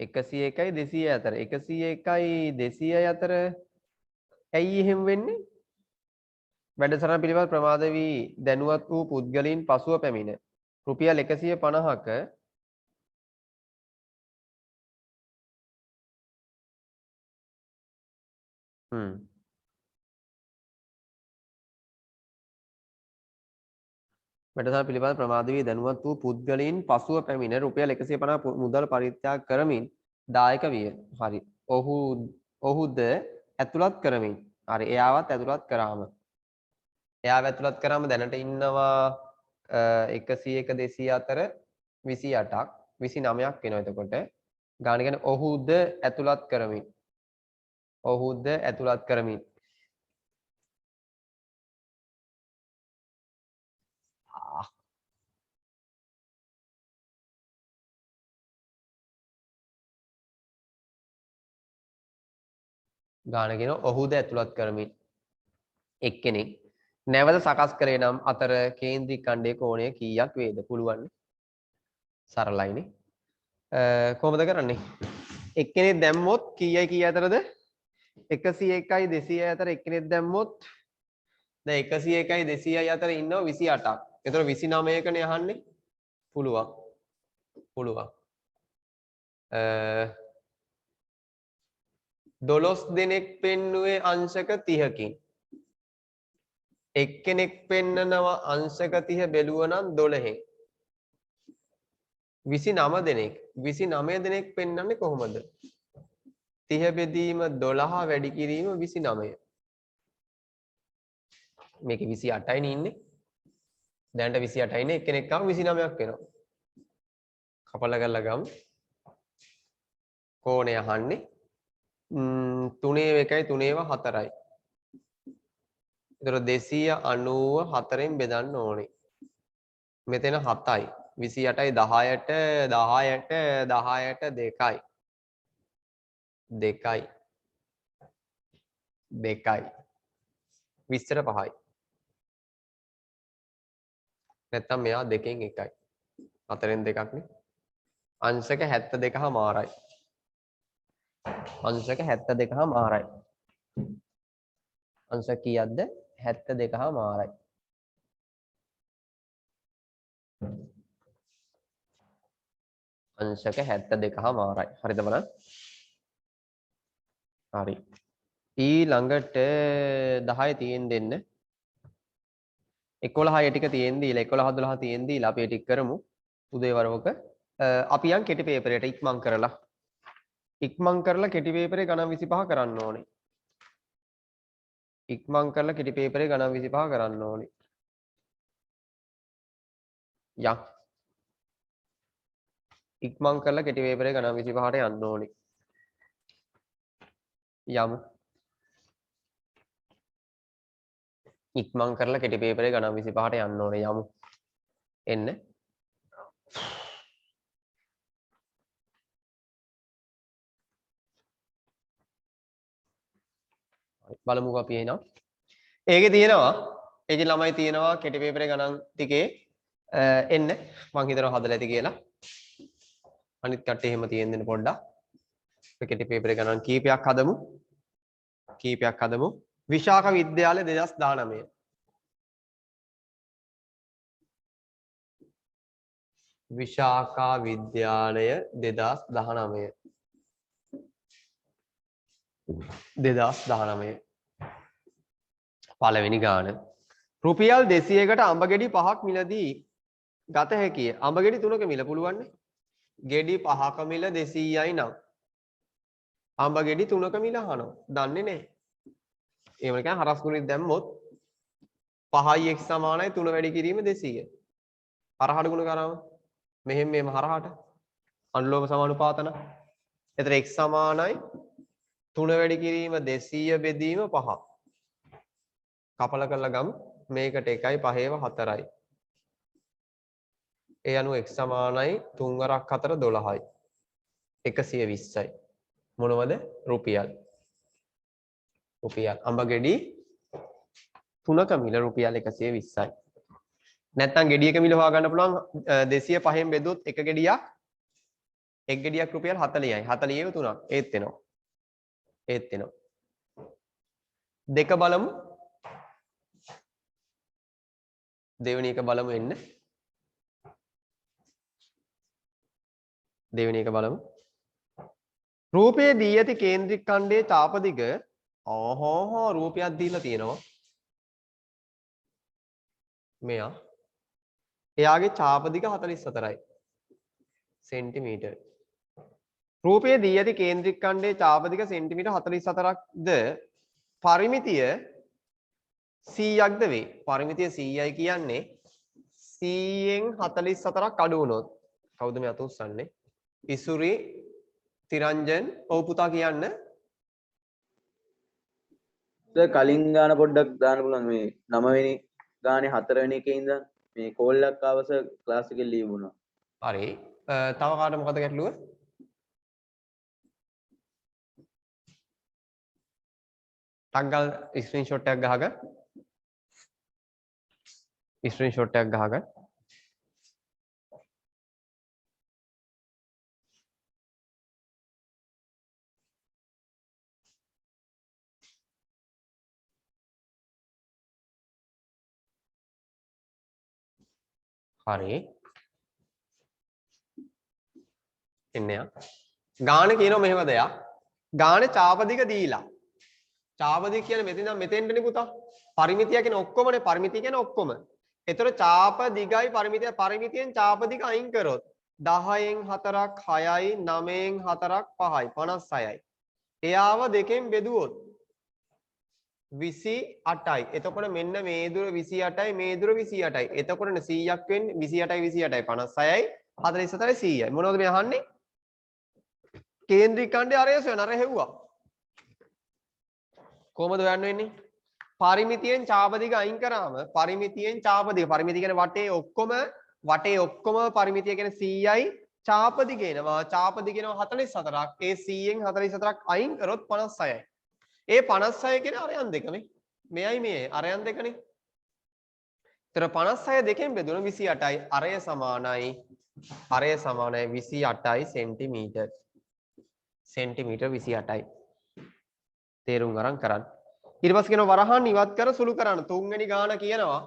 101යි 200 අතර 101යි 200යි අතර ඇයි එහෙම වෙන්නේ? වැඩසටහන පිළිබඳ ප්‍රමාද වී දැනුවත් වූ පුද්ගලයන් පසුව පැමිණ රුපියල් 150ක වැඩසටහන පිළිබඳ ප්‍රමාද වී දැනුවත් වූ පුද්ගලයන් පසුව පැමිණ රුපියල් 150 මුදල් පරිත්‍යාග කරමින් දායක විය. හරි. ඔහුද ඇතුළත් කරමින්. හරි. එයාවත් ඇතුළත් කරාම. එයාව ඇතුළත් කරාම දැනට ඉන්නවා 101 200 අතර 28ක් 29ක් වෙනවා එතකොට. ගාන කියන්නේ ඔහුද ඇතුළත් කරමින්. ඔහුද ඇතුළත් කරමින්. ගාන කියන ඔහුද ඇතුළත් කරමින් එක්කෙනෙක් නැවත සකස් කරේ නම් අතර කේන්ද්‍රික ඛණ්ඩයේ කෝණය කීයක් වේද? පුළුවන්. සරලයිනේ. කොහොමද කරන්නේ? එක්කෙනෙක් දැම්මොත් කීයයි කීය අතරද? 101යි 200යි අතර එක්කෙනෙක් දැම්මොත් දැන් 101යි 200යි අතර ඉන්නවා 28ක්. ඒතර 29කනේ අහන්නේ. පුළුවන්. පුළුවන්. 12 දෙනෙක් පෙන්නුවේ අංශක 30කින්. එක්කෙනෙක් පෙන්නනවා අංශක 30 බෙලුවා නම් 12න්. 29 දෙනෙක් 29 දෙනෙක් පෙන්වන්නේ කොහොමද? 30 බෙදීම 12 වැඩි කිරීම 29. මේකේ 28යිනේ ඉන්නේ. දැනට 28යිනේ එක්කෙනෙක් ආව 29ක් වෙනවා. කපලා කරලා ගමු. කෝණය අහන්නේ 3 1යි 3 4යි. ඒතර 294න් බෙදන්න ඕනේ. මෙතන 7යි. 28යි 10ට 10ට 10ට 2යි. 2යි. 2යි. 20ට 5යි. නැත්තම් මෙයා 2කින් 1යි. 4න් 2ක් නේ. අංශක 72 මාරයි. අංශක 72 මාරයි. අංශක කීයක්ද? 72 මාරයි. අංශක 72 මාරයි. හරිද බලන්න? හරි. ඊළඟට 10 තියෙන් දෙන්න. 11 ටික තියෙන් දීලා 11 12 තියෙන් දීලා අපි ටික කරමු. උදේ වරවක අපි යන් කෙටි පේපරයට ඉක්මන් කරලා කෙටි පේපරේ ගණන් 25 කරන්න ඕනේ. ඉක්මන් කරලා කෙටි පේපරේ ගණන් 25 කරන්න ඕනේ. යම් ඉක්මන් කරලා කෙටි පේපරේ ගණන් 25ට යන්න ඕනේ. යමු. ඉක්මන් කරලා කෙටි පේපරේ ගණන් 25ට යන්න ඕනේ. යමු. එන්න. බලමුකෝ අපි එනවා. ඒකේ තියෙනවා. ඒකේ ළමයි තියෙනවා කෙටි පේපරේ ගණන් ටිකේ එන්න. මං හිතනවා හදලා ඇති කියලා. අනිත් කට්ටිය එහෙම තියෙන දෙන්න පොඩ්ඩක්. කෙටි පේපරේ ගණන් කීපයක් හදමු. විශාඛ විද්‍යාලය 2019. විශාඛා විද්‍යාලය 2019. 2019 පළවෙනි ගාන රුපියල් 200කට අඹ ගෙඩි 5ක් මිලදී ගත හැකිය. අඹ ගෙඩි 3ක මිල පුළුවන් නේ. ගෙඩි 5ක මිල 200යි නම් අඹ ගෙඩි 3ක මිල අහනවා. දන්නේ නැහැ. එහෙම නිකන් හරස් ගුණෙත් දැම්මොත් 5යි x සමානයි 3 වැඩි කිරීම 200. හරහඩ ගුණ කරාම මෙහෙම මෙහෙම හරහාට අනුලෝම සමානුපාතන. එතන x සමානයි 3 වැඩි කිරීම 200 බෙදීම 5. කපල කරලා ගමු. මේකට 1යි 5ව 4යි. ඒ අනුව x සමානයි 3 වරක් 4 12යි. 120යි. මොනවද? රුපියල්. රුපියල්. අඹ ගෙඩි 3ක මිල රුපියල් 120යි. නැත්නම් ගෙඩියක මිල හොයාගන්න පුළුවන් 205න් බෙදුවොත් එක ගෙඩියක් එක් ගෙඩියක් රුපියල් 40යි. 40ව 3ක්. ඒත් එනවා. ඒත් එනවා. දෙක බලමු. දෙවෙනි එක බලමු එන්න. දෙවෙනි එක බලමු. රූපයේ දී ඇති කේන්ද්‍රික ඛණ්ඩයේ ඡාප දිග රූපයක් දීලා තියෙනවා. මෙයා. එයාගේ ඡාප දිග 44යි. සෙන්ටිමීටර්. රූපයේ දී ඇති කේන්ද්‍රික ඛණ්ඩයේ ඡාප දිග සෙන්ටිමීටර් 44ක්ද පරිමිතිය 100ක්ද වේ. පරිමිතිය 100යි කියන්නේ 100න් 44ක් අඩු වුණොත් කවුද මේ අත උස්සන්නේ? ඉසුරි තිරංජන් ඔව් පුතා කියන්න. කලින් ගාන පොඩ්ඩක් දාන්න පුළුවන් මේ 9 වෙනි ගානේ 4 වෙනි එකේ ඉඳන් මේ කෝල්ලක් ආවස ක්ලාස් එකේ ලීව් වුණා. හරි. තව කාට මොකද ගැටලුව? ටග්ගල් ස්ක්‍රීන්ෂොට් එකක් ගහගන්න. ස්ක්‍රීන්ෂොට් එකක් ගහගන්න. හරි. එන්නේ ගාන කියනවා මෙහෙම දෙයක්. ගානේ ඡාප දිග දීලා. ඡාප දිග කියන්නේ මෙතන ඉඳන් මෙතෙන්ටනේ පුතා. පරිමිතිය කියන්නේ ඔක්කොමනේ. පරිමිතිය කියන්නේ ඔක්කොම. ඒතර ඡාප දිගයි පරිමිතිය පරිමිතියෙන් ඡාප දිග අයින් කරොත් 10න් 4ක් 6යි 9න් 4ක් 5යි 56යි. එයාව දෙකෙන් බෙදුවොත් 28යි. එතකොට මෙන්න මේ දුර 28යි මේ දුර 28යි. එතකොට 100ක් වෙන්නේ 28යි 26යි 56යි 44යි 100යි. මොනවද මේ අහන්නේ? කේන්ද්‍රික ඛණ්ඩය අරයස වෙන අර හෙව්වා. කොහමද හොයන්න වෙන්නේ? පරිමිතියෙන් ඡාප දිග අයින් කරාම පරිමිතියෙන් ඡාප දිග පරිමිතිය කියන්නේ වටේ ඔක්කොම පරිමිතිය කියන්නේ 100යි ඡාප දිග එනවා. ඡාප දිග එනවා 44ක්. ඒ 100න් 44ක් අයින් කරොත් 56යි. ඒ 56 කියන්නේ අරයන් දෙකනේ. මෙයයි මේ අරයන් දෙකනේ. ඒතර 56 දෙකෙන් බෙදුන 28යි. අරය සමානයි 28යි සෙන්ටිමීටර්. සෙන්ටිමීටර් 28යි. තේරුම් ගන්න කරන්න. ඊට පස්සේ කියනවා වරහන් ඉවත් කර සුළු කරන්න. තුන්වෙනි ගාන කියනවා.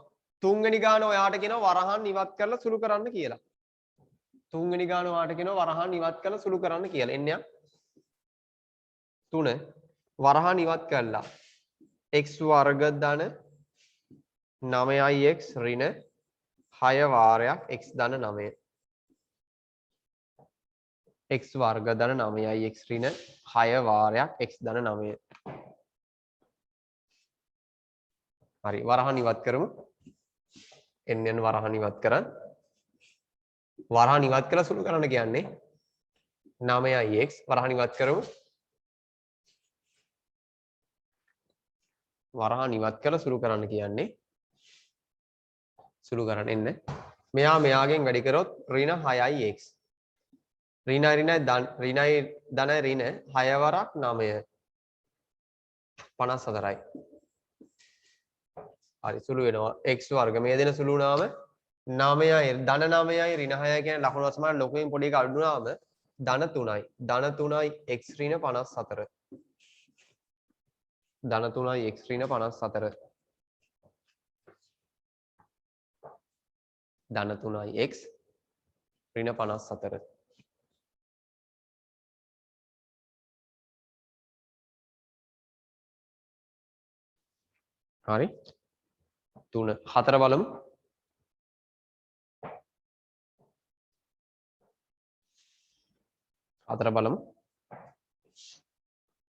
තුන්වෙනි ගාන ඔයාට කියනවා වරහන් ඉවත් කරලා සුළු කරන්න කියලා. තුන්වෙනි ගාන ඔයාට කියනවා වරහන් ඉවත් කරලා සුළු කරන්න කියලා. එන්නේ 3 වරහන් ඉවත් කළා. x වර්ග ධන 9x ඍණ 6 වාරයක් x ධන 9. x වර්ග ධන 9x ඍණ 6 වාරයක් x ධන 9. හරි වරහන් ඉවත් කරමු. එන්න වරහන් ඉවත් කරන්. වරහන් ඉවත් කළා සුළු කරන්න කියන්නේ 9x වරහන් ඉවත් කරමු. වරහන් ඉවත් කළා සුළු කරන්න කියන්නේ සුළු කරන්න එන්න. මෙයාගෙන් වැඩි කරොත් ඍණ 6ix. ඍණයි ධන ඍණ 6 වරක් 9 54යි. හරි සුළු වෙනවා x වර්ග මේ දෙන සුළු වුණාම 9යි ධන 9යි ඍණ 6යි කියන ලකුණු වශයෙන් ලොකුවෙන් පොඩි එක අඩු වුණාම ධන 3යි. ධන 3යි x ඍණ 54. ධන 3යි x ඍණ 54. ධන 3යි x ඍණ 54. හරි 3 4 බලමු.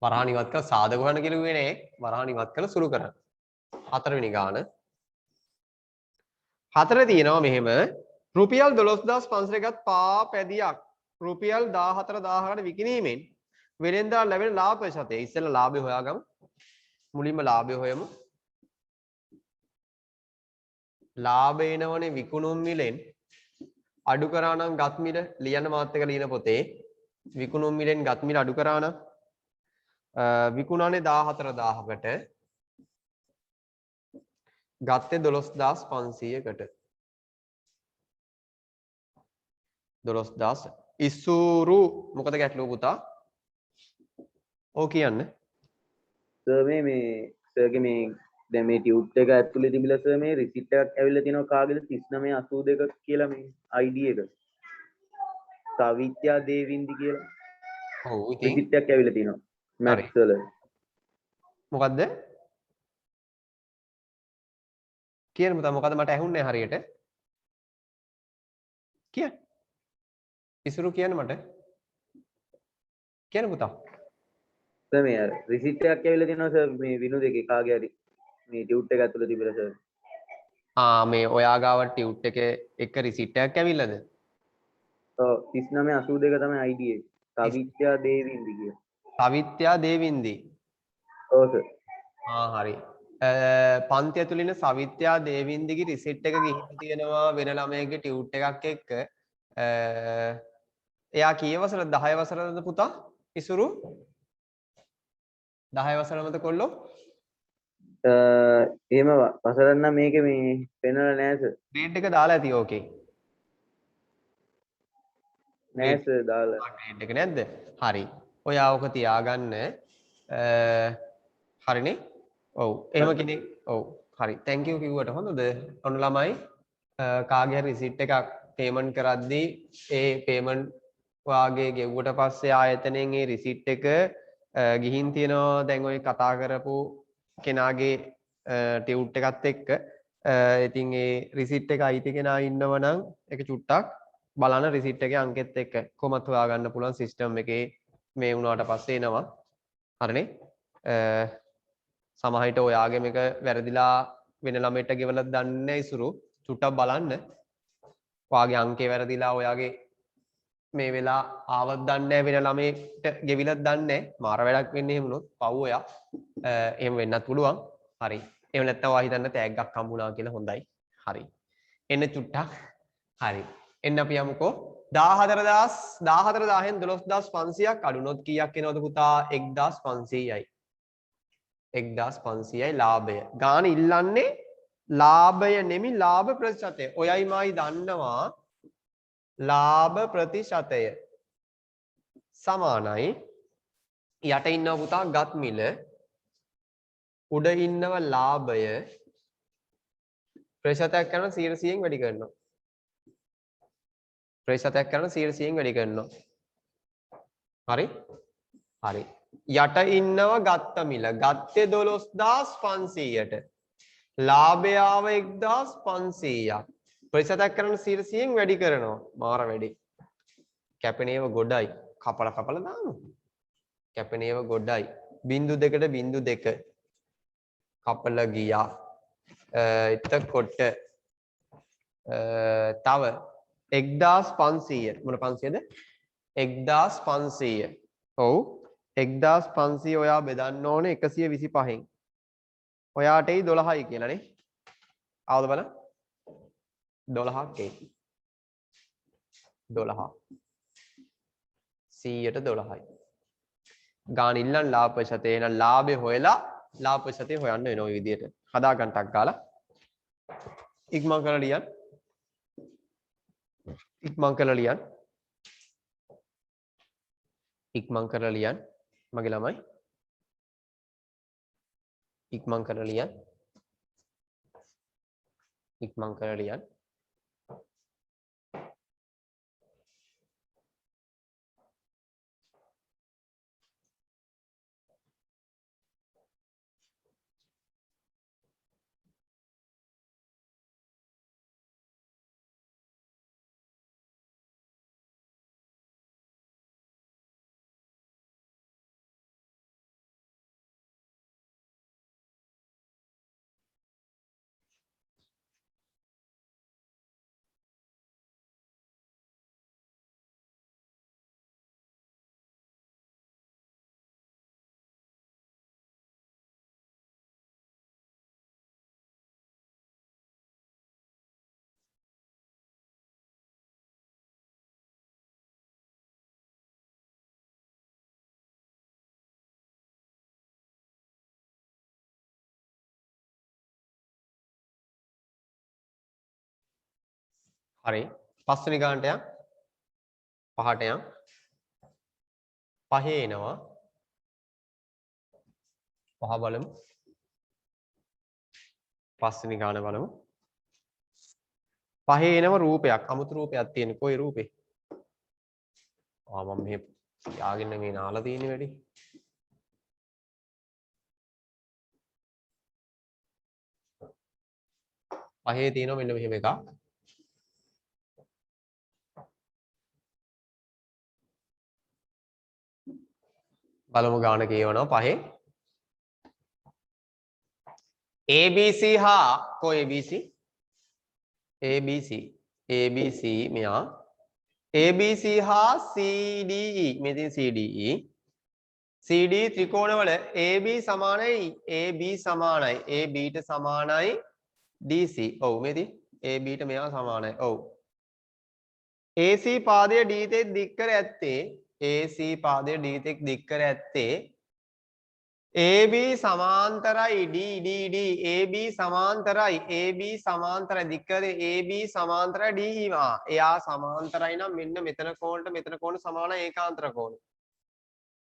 වරහන් ඉවත් කළ සාධක හොයන්න කියලා කිව්වේ නේ. වරහන් ඉවත් කළ සුළු කරන්න. 4 වෙනි ගාන. 4 තියෙනවා මෙහෙම රුපියල් 12500 ගත් පා පැදියක් රුපියල් 14000කට විකිණීමෙන් වෙළෙන්දා ලැබෙන ලාභ ප්‍රතිශතය. ඉස්සෙල්ලා ලාභය හොයාගමු. මුලින්ම ලාභය හොයමු. ලාභය එනවනේ විකුණුම් මිලෙන් අඩු කරා නම් ගත් මිල ලියන්න මාත් එක ලියන පොතේ විකුණුම් මිලෙන් ගත් මිල අඩු කරා නම් විකුණන්නේ 14000කට ගත්තේ 12500කට 12000 ඉසුරු මොකද ගැටලුව පුතා? ඕ කියන්න. සර් මේ සර්ගේ මේ දැන් මේ ටියුට් එක ඇතුලේ තිබිලා සර් මේ රිසිට් එකක් ඇවිල්ලා තිනවා කාගේද 3982 කියලා මේ ID එක. සවිත්‍යා දේවින්දි කියලා. ඔව් ඉතින් රිසිට් එකක් ඇවිල්ලා තිනවා. මැක්ස් වල. මොකද්ද? කියන්න පුතා මොකද්ද මට ඇහුන්නේ හරියට? කියන්න. ඉසුරු කියන්න මට. කියන්න පුතා. සර් මේ අර රිසිට් එකක් ඇවිල්ලා තිනවා සර් මේ විනෝද එකේ කාගේ හරි මේ ටියුට් එක ඇතුලේ තිබිලා සර්. මේ ඔයා ගාව ටියුට් එක එක රිසිට් එකක් ඇවිල්ලාද? ඔව් 3982 තමයි ID එක. සවිත්‍යා දේවින්දි කිය. සවිත්‍යා දේවින්දි. ඔව් සර්. හරි. පන්ති ඇතුළේ ඉන්න සවිත්‍යා දේවින්දිගේ රිසිට් එක ගිහින් තියෙනවා වෙන ළමයෙක්ගේ ටියුට් එකක් එක්ක. එයා කී වසරද 10 වසරද පුතා? ඉසුරු 10 වසරමද කොල්ලෝ? එහෙම වසරක් නම් මේකේ මේ පෙන්වලා නැහැ සර්. ග්‍රේඩ් එක දාලා ඇති ඕකේ. නෑ සර් දාලා. ග්‍රේඩ් එක නැද්ද? හරි. ඔයා ඕක තියාගන්න. හරිනේ? ඔව්. එහෙම කෙනෙක් ඔව්. හරි. thank you කිව්වට හොඳද? ඔන්න ළමයි කාගේ හරි රිසිට් එකක් පේමන්ට් කරද්දී ඒ පේමන්ට් ඔයාගේ ගෙව්වට පස්සේ ආයතනයෙන් ඒ රිසිට් එක ගිහින් තියෙනවා දැන් ඔය කතා කරපු කෙනාගේ ටියුට් එකත් එක්ක. ඉතින් ඒ රිසිට් එක අයිති කෙනා ඉන්නව නම් ඒක චුට්ටක් බලන්න රිසිට් එකේ අංකෙත් එක්ක කොහොමද හොයාගන්න පුළුවන් සිස්ටම් එකේ මේ වුණාට පස්සේ එනවා. හරිනේ? සමහරවිට ඔයාගේ මේක වැරදිලා වෙන ළමයට ගෙවලා දන්නේ නැහැ ඉසුරු. චුට්ටක් බලන්න. ඔයාගේ අංකේ වැරදිලා ඔයාගේ මේ වෙලා ආවත් දන්නේ නැහැ වෙන ළමයට ගෙවිලත් දන්නේ නැහැ. මාර වැඩක් වෙන්නේ එහෙම වුණොත් පව් ඔයා. එහෙම වෙන්නත් පුළුවන්. හරි. එහෙම නැත්නම් ඔයා හිතන්න තෑග්ගක් හම්බුණා කියලා හොඳයි. හරි. එන්න චුට්ටක්. හරි. එන්න අපි යමුකෝ 14000න් 12500ක් අඩුනොත් කීයක් එනවද පුතා? 1500යි. 1500යි ලාභය. ගාන ඉල්ලන්නේ ලාභය නෙමි ලාභ ප්‍රතිශතය. ඔයයි මායි දන්නවා ලාභ ප්‍රතිශතය සමානයි යට ඉන්නව පුතා ගත් මිල උඩ ඉන්නව ලාභය ප්‍රතිශතයක් කරන 100%න් වැඩි කරනවා. ප්‍රතිශතයක් කරන 100%න් වැඩි කරනවා. හරි? හරි. යට ඉන්නව ගත්ත මිල ගත්තේ 12500ට ලාභය ආව 1500ක් ප්‍රතිශතයක් කරන 100%න් වැඩි කරනවා. මාර වැඩි. කැපෙනේව ගොඩයි. කපලා දාමු. කැපෙනේව ගොඩයි. බිංදු දෙකට බිංදු දෙක කපලා ගියා. එතකොට තව 1500 මොන 500ද? 1500. ඔව් 1500 ඔයා බෙදන්න ඕනේ 125න්. ඔයාට එයි 12යි කියලා නේ. ආවද බලන්න? 12ක් එයි. 12. 100ට 12යි. ගාන ඉල්ලන් ලාභ ප්‍රතිශතය එහෙනම් ලාභය හොයලා ලාභ ප්‍රතිශතය හොයන්න වෙන ওই විදිහට. හදා ගන්නටක් ගාලා ඉක්මන් කරලා ලියන්න. ඉක්මන් කරලා ලියන්න. ඉක්මන් කරලා ලියන්න. මගේ ළමයි. ඉක්මන් කරලා ලියන්න. ඉක්මන් කරලා ලියන්න. හරි. පස්වෙනි ගානට යන්. පහට යන්. පහේ එනවා. පහ බලමු. පස්වෙනි ගාන බලමු. පහේ එනව රූපයක්. අමුතු රූපයක් තියෙන. කොයි රූපේ? මම මෙහෙ යාගෙන මේ නාලා තියෙන වැඩි. පහේ තියෙනවා මෙන්න මෙහෙම එකක්. බලමු ගාන කියවනවා පහේ. ABC හා කො ABC? ABC. ABC මෙයා. ABC හා CDE මෙතන CDE. CD ත්‍රිකෝණවල AB සමානයි AB සමානයි AB ට සමානයි DC. ඔව් මෙතන AB ට මෙයා සමානයි. ඔව්. AC පාදය D තෙක් දික් කර ඇත්තේ AC පාදය D තෙක් දික් කර ඇත්තේ AB සමාන්තරයි DD AB සමාන්තරයි AB සමාන්තරයි දික් කරේ AB සමාන්තරයි DE එයා සමාන්තරයි නම් මෙන්න මෙතන කෝණයට මෙතන කෝණ සමාන ඒකාන්තර කෝණ.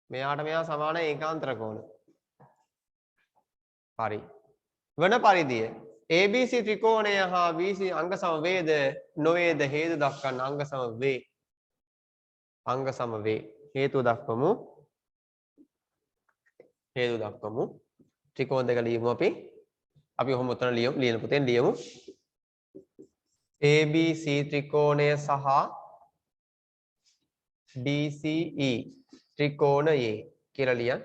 මෙයාට මෙයා සමාන ඒකාන්තර කෝණ. හරි. වන පරිදිය ABC ත්‍රිකෝණය හා BC අංග සම වේද නොවේද හේතු දක්වන්න අංග සම වේ. අංග සම වේ. හේතුව දක්වමු. හේතු දක්වමු. ත්‍රිකෝණ දෙක ලියමු අපි. අපි ඔහොම උතන ලියමු. ලියන පුතෙන් ලියමු. ABC ත්‍රිකෝණය සහ DCE ත්‍රිකෝණයේ කියලා ලියන්න.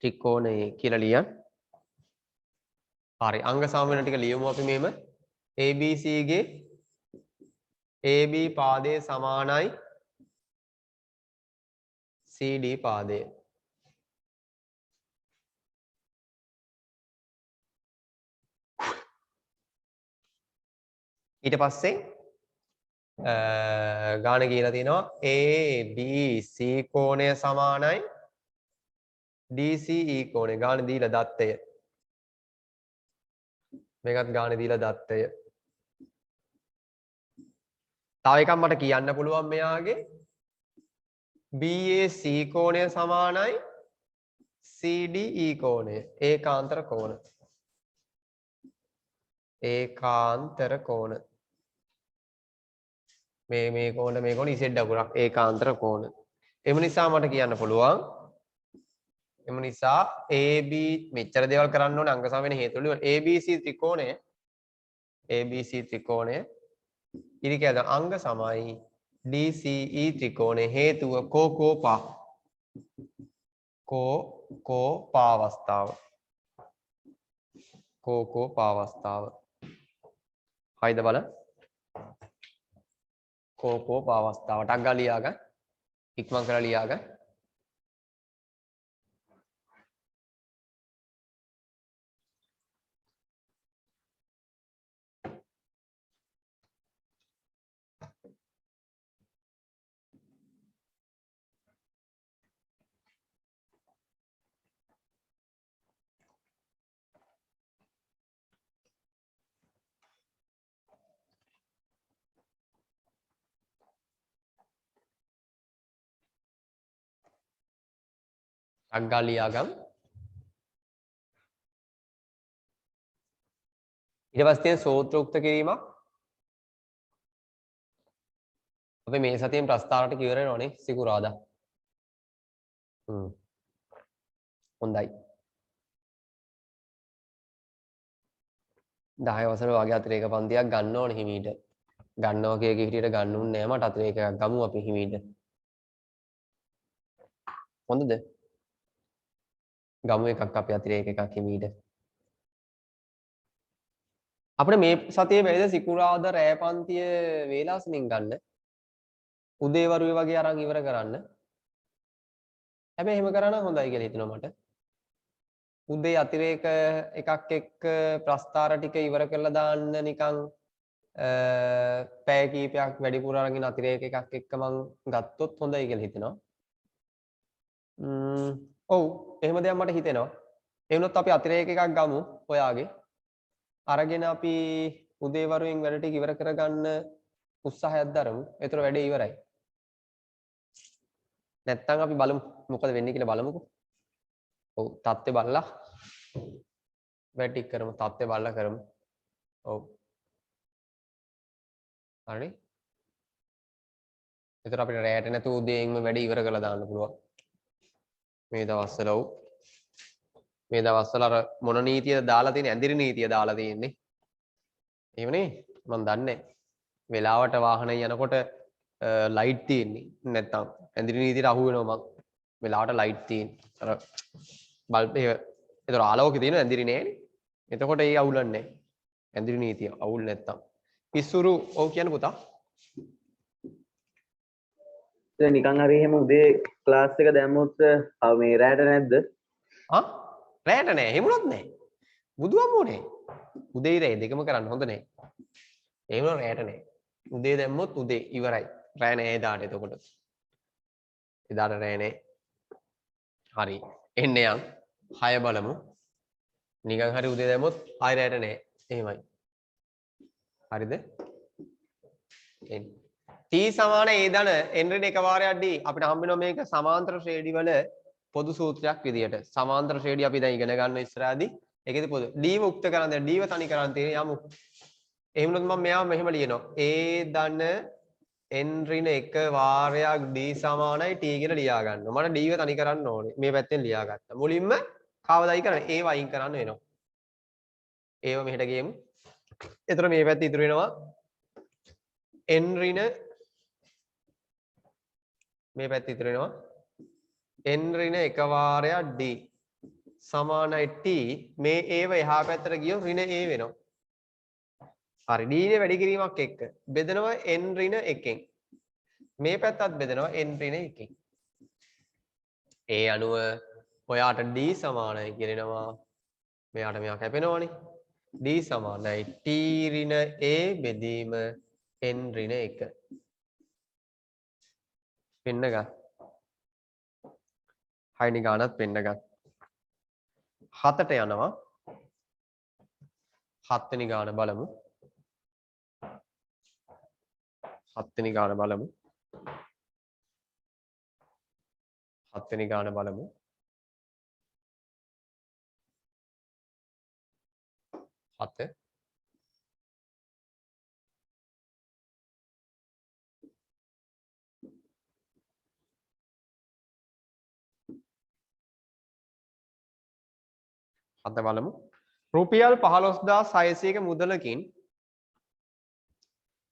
ත්‍රිකෝණයේ කියලා ලියන්න. හරි. අංග සම වෙන ටික ලියමු අපි මෙහෙම. ABC ගේ AB පාදයේ සමානයි CD පාදය. ඊට පස්සේ ගාන කියලා තියෙනවා ABC කෝණය සමානයි DCE කෝණය. ගාන දීලා දත්තය. මේකත් ගාන දීලා දත්තය. තව එකක් මට කියන්න පුළුවන් මෙයාගේ BAC කෝණය සමානයි CDE කෝණය. ඒකාන්තර කෝණ. ඒකාන්තර කෝණ. මේ කෝණ මේ කෝණ ඉසෙඩ් අකුරක් ඒකාන්තර කෝණ. එම නිසා මට කියන්න පුළුවන් එම නිසා AB මෙච්චර දේවල් කරන්න ඕනේ අංග සම වෙන හේතු වලින් ABC ත්‍රිකෝණය ABC ත්‍රිකෝණය ඉරිකද අංග සමයි DCE ත්‍රිකෝණය හේතුව කෝපාවස්ථාව. කෝපාවස්ථාව. හයිද බලන්න. කෝපාවස්ථාව ටක් ගාලා ලියාගන්න. ඉක්මන් කරලා ලියාගන්න. ටක් ගාලා ලියාගන්න. ඊට පස්සේ තියෙන සූත්‍රෝක්ත කිරීමක් අපි මේ සතියෙන් ප්‍රස්තාරට කිවර වෙනවනේ සිකුරාදා. හොඳයි. 10 වසර වගේ අතිරේක පන්තියක් ගන්න ඕනේ හිමීට. ගන්නවා කිය කී හිටියට ගන්නුන්නේ නැහැ මට අතිරේක එකක් ගමු අපි හිමීට. හොඳද? ගමු එකක් අපි අතිරේක එකක් හිමීට. අපිට මේ සතියේ වේද සිකුරාදා රෑ පන්තිය වේලාසනින් ගන්න. උදේ වරුවේ වගේ අරන් ඉවර කරන්න. හැබැයි එහෙම කරා නම් හොඳයි කියලා හිතෙනවා මට. උදේ අතිරේක එකක් එක්ක ප්‍රස්තාර ටික ඉවර කරලා දාන්න නිකන් පැය කීපයක් වැඩිපුර අරගෙන අතිරේක එකක් එක්ක මං ගත්තොත් හොඳයි කියලා හිතෙනවා. ඔව් එහෙම දෙයක් මට හිතෙනවා. ඒ වුණොත් අපි අතිරේක එකක් ගමු ඔයාගේ. අරගෙන අපි උදේ වරුවෙන් වැඩ ටික ඉවර කරගන්න උත්සාහයක් දරමු. ඒතර වැඩේ ඉවරයි. නැත්තම් අපි බලමු මොකද වෙන්නේ කියලා බලමුකෝ. ඔව් තත්ත්වේ බලලා වැඩ ටික කරමු. තත්ත්වේ බලලා කරමු. ඔව්. හරි. ඒතර අපිට රැයට නැතුව උදේින්ම වැඩ ඉවර කරලා දාන්න පුළුවන්. මේ දවස්වල ඔව්. මේ දවස්වල අර මොන නීතියද දාලා තියෙන්නේ? ඇඳිරි නීතිය දාලා තියෙන්නේ. එහෙමනේ මම දන්නේ. වෙලාවට වාහනේ යනකොට ලයිට් තියෙන්නේ. නැත්තම් ඇඳිරි නීතියට අහු වෙනවා මං. වෙලාවට ලයිට් තියෙන්නේ. අර බල්බ් එක ඒතර ආලෝකේ තියෙන ඇඳිරි නෑනේ. එතකොට ඒ අවුලක් නෑ. ඇඳිරි නීතිය අවුල් නැත්තම්. පිස්සුරු ඔව් කියන්න පුතා. නිකන් හරි එහෙම උදේ ක්ලාස් එක දැම්මොත් මේ රැට නැද්ද? ආ රැට නෑ. එහෙමුණත් නෑ. බුදුහාමෝ නෑ. උදේ රෑ දෙකම කරන්න හොඳ නෑ. එහෙම රැට නෑ. උදේ දැම්මොත් උදේ ඉවරයි. රෑ නෑ එදාට එතකොට. එදාට රෑ නෑ. හරි. එන්න යන් 6 බලමු. නිකන් හරි උදේ දැම්මොත් ආයෙ රැට නෑ. එහෙමයි. හරිද? එන්න. T සමාන A ධන n ඍණ එක වාරයක් D අපිට හම්බ වෙනවා මේක සමාන්තර ශ්‍රේණි වල පොදු සූත්‍රයක් විදියට. සමාන්තර ශ්‍රේණි අපි දැන් ඉගෙන ගන්න ඉස්සරහදී ඒකෙදි පොදු D ව උක්ත කරන් දැන් D ව තනි කරන් තියෙන යමු. එහෙම වුණොත් මම මෙයාව මෙහෙම ලියනවා. A ධන n ඍණ එක වාරයක් D සමානයි T කියලා ලියා ගන්නවා. මට D ව තනි කරන්න ඕනේ. මේ පැත්තෙන් ලියාගත්තා. මුලින්ම කවදායි කරන්නේ? A වයින් කරන්න වෙනවා. A ව මෙහෙට ගියමු. එතකොට මේ පැත්ත ඉතුරු වෙනවා n ඍණ මේ පැත්ත ඉතුරු වෙනවා n ඍණ එක වාරයක් d සමානයි t මේ a ව එහා පැත්තට ගියොත් ඍණ a වෙනවා. හරි d නේ වැඩි කිරීමක් එක්ක බෙදනවා n ඍණ 1කින්. මේ පැත්තත් බෙදනවා n ඍණ 1කින්. ඒ අනුව ඔයාට d සමානයි කියනවා. මෙයාට මෙයා කැපෙනවනේ. d සමානයි t ඍණ a බෙදීම n ඍණ 1. පෙන්න ගන්න. 6 වෙනි ගානත් පෙන්න ගන්න. 7ට යනවා. 7 වෙනි ගාන බලමු. 7 වෙනි ගාන බලමු. 7 වෙනි ගාන බලමු. 7 අද බලමු. රුපියල් 15600ක මුදලකින්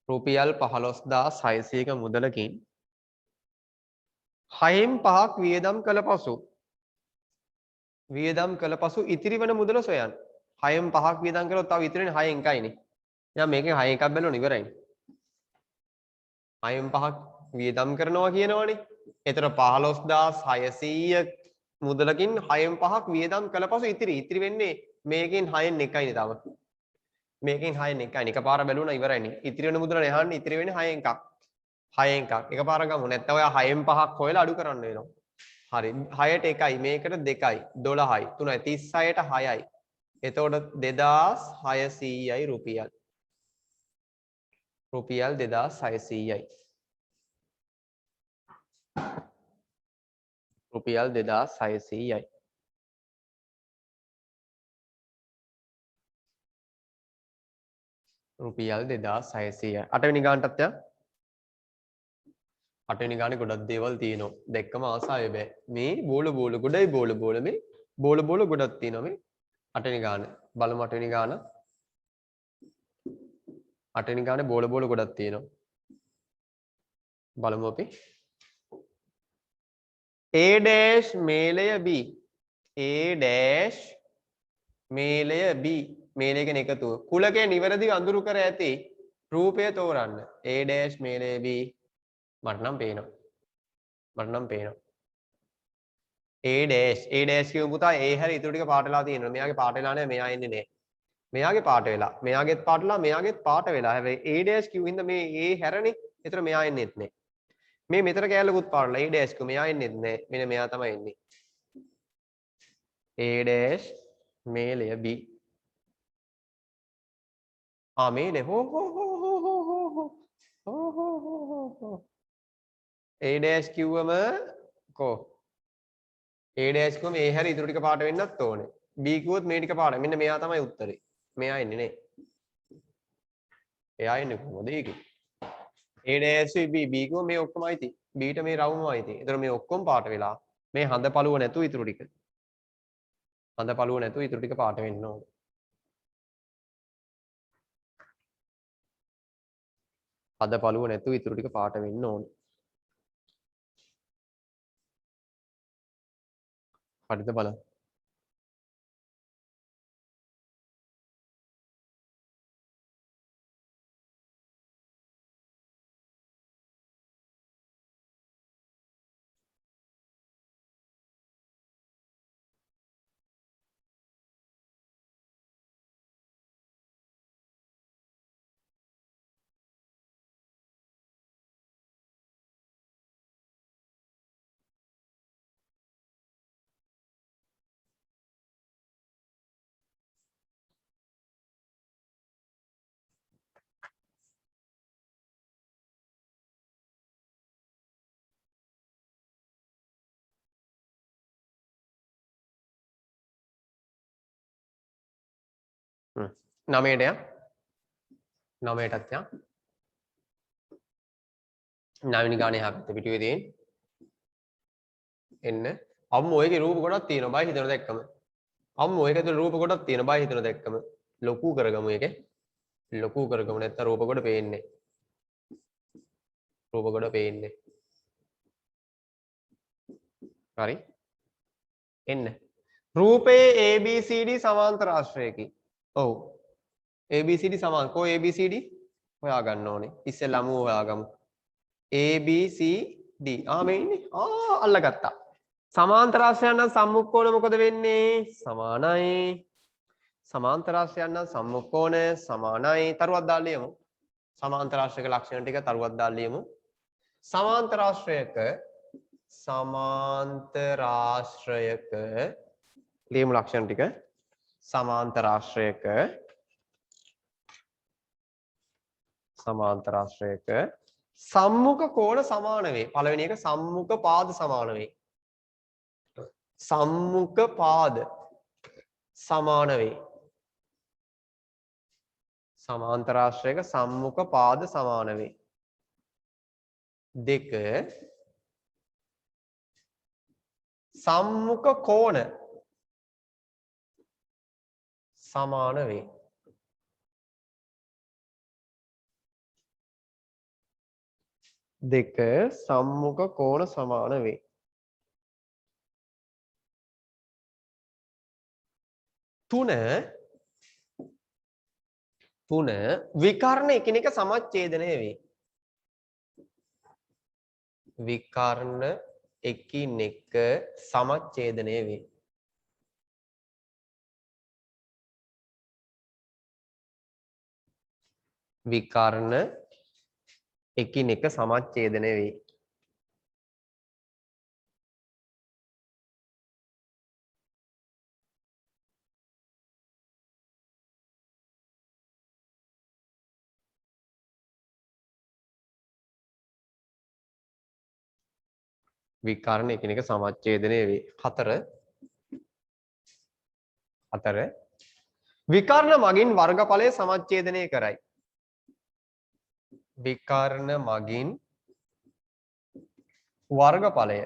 රුපියල් 15600ක මුදලකින් 6න් 5ක් වියදම් කළ පසු ඉතිරි වන මුදල සොයන්න. 6න් 5ක් වියදම් කළොත් තව ඉතිරි වෙන්නේ 6න් 1යිනේ. දැන් මේකෙන් 6 එකක් බැලුවොත් ඉවරයිනේ. 6න් 5ක් වියදම් කරනවා කියනවනේ. ඒතර 15600 මුදලකින් 6න් 5ක් වියදම් කළ පසු ඉතිරි වෙන්නේ මේකෙන් 6න් 1යිනේ තව. මේකෙන් 6න් 1යිනේ. එකපාර බැලුණා ඉවරයිනේ. ඉතිරි වෙන මුදල නහන්නේ ඉතිරි වෙන්නේ 6න් 1ක්. 6න් 1ක්. එකපාර ගමු. නැත්නම් ඔයා 6න් 5ක් හොයලා අඩු කරන්න වෙනවා. හරි 6ට 1යි මේකට 2යි 12යි 3යි 36ට 6යි. එතකොට 2600යි රුපියල්. රුපියල් 2600යි. රුපියල් 2600යි. රුපියල් 2600යි. 8 වෙනි ගානටත් යන්න. 8 වෙනි ගානේ ගොඩක් දේවල් තියෙනවා. දැක්කම ආසාවෙ බෑ. මේ බෝල ගොඩයි බෝල මේ බෝල ගොඩක් තියෙනවා මේ 8 වෙනි ගාන. බලමු 8 වෙනි ගාන. 8 වෙනි ගානේ බෝල ගොඩක් තියෙනවා. බලමු අපි. A dash මේලය B. A dash මේලය B. මේලය කියන එකතුව. කුලකයේ නිවැරදිව අඳුරු කර ඇති රූපය තෝරන්න. A dash මේලය B. මට නම් පේනවා. A dash කියමු පුතා A හැර ඉතුරු ටික පාට වෙලා තියෙනවා. මෙයාගේ පාට වෙලා නැහැ. මෙයා එන්නේ නැහැ. මෙයාගේ පාට වෙලා. මෙයාගේත් පාටලා මෙයාගේත් පාට වෙලා. හැබැයි A dash කියු හින්දා මේ A හැරනේ. ඒතර මෙයා එන්නේත් නැහැ. මේ මෙතන කැලලකුත් පාටලා A dash කියු මෙයා එන්නේත් නැහැ. මෙන්න මෙයා තමයි එන්නේ. A dash මේලය B. මේනේ හෝ හෝ හෝ හෝ හෝ හෝ හෝ හෝ හෝ හෝ හෝ A dash කිව්වම කො A dash කිව්වම A හැරි ඉතුරු ටික පාට වෙන්නත් ඕනේ. B කිව්වොත් මේ ටික පාට. මෙන්න මෙයා තමයි උත්තරේ. මෙයා එන්නේ නේ. එයා එන්නේ කොහොමද ඒකේ? A dash B B කිව්වම මේ ඔක්කොම අයිති. B ට මේ රවුම අයිති. ඒතර මේ ඔක්කොම පාට වෙලා මේ හඳ පළුව නැතුව ඉතුරු ටික. හඳ පළුව නැතුව ඉතුරු ටික පාට වෙන්න ඕනේ. හඳ පළුව නැතුව ඉතුරු ටික පාට වෙන්න ඕනේ. හරිද බලන්න. නවයට යන්. නවයටත් යන්. නවවෙනි ගානේ එහා පැත්තේ පිටුවේ තියෙන. එන්න. අම්මෝ ඒකේ රූප කොටක් තියෙනවා බයි හිතන දැක්කම. අම්මෝ ඒක ඇතුලේ රූප කොටක් තියෙනවා බයි හිතන දැක්කම. ලොකු කරගමු ඒකේ. ලොකු කරගමු නැත්නම් රූප කොට පේන්නේ. රූප කොට පේන්නේ. හරි. එන්න. රූපයේ ABCD සමාන්තර ආශ්‍රයකි. ඔව්. ABCD සමාන. කො ABCD හොයා ගන්න ඕනේ. ඉස්සෙල්ලාම හොයාගමු. ABCD. මේ ඉන්නේ. අල්ලගත්තා. සමාන්තර ආශ්‍රයයන් නම් සම්මුඛකෝණ මොකද වෙන්නේ? සමානයි. සමාන්තර ආශ්‍රයයන් නම් සම්මුඛකෝණ සමානයි. තරුවක් දාලා ලියමු. සමාන්තර ආශ්‍රයක ලක්ෂණ ටික තරුවක් දාලා ලියමු. සමාන්තර ආශ්‍රයක ලියමු ලක්ෂණ ටික. සමාන්තර ආශ්‍රයක සම්මුඛ කෝණ සමාන වේ. පළවෙනි එක සම්මුඛ පාද සමාන වේ. සම්මුඛ පාද සමාන වේ. සමාන්තර ආශ්‍රයක සම්මුඛ පාද සමාන වේ. දෙක සම්මුඛ කෝණ සමාන වේ. දෙක සම්මුඛ කෝණ සමාන වේ. තුන විකර්ණ එකිනෙක සමච්ඡේදනය වේ. විකර්ණ එකිනෙක සමච්ඡේදනය වේ. විකර්ණ එකිනෙක සමච්ඡේදනය වේ. විකර්ණ එකිනෙක සමච්ඡේදනය වේ. හතර විකර්ණ මගින් වර්ගඵලය සමච්ඡේදනය කරයි. විකර්ණ මගින් වර්ගඵලය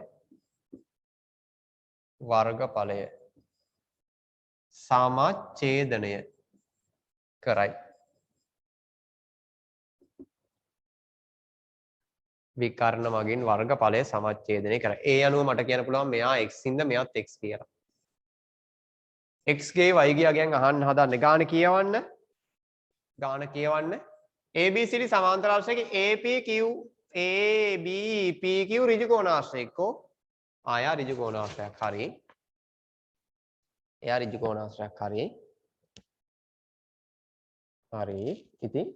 සමච්ඡේදනය කරයි. විකර්ණ මගින් වර්ගඵලය සමච්ඡේදනය කරයි. ඒ අනුව මට කියන්න පුළුවන් මෙයා x ඉඳ මෙයාත් x කියලා. x ගේ y ගේ අගයන් අහන්න හදන්නේ. ගාන කියවන්න. ABCD සමාන්තර ආශ්‍රයක ABPQ ඍජු කෝණාශ්‍රයකෝ. යා ඍජු කෝණාශ්‍රයක් හරි. එයා ඍජු කෝණාශ්‍රයක් හරි. ඉතින්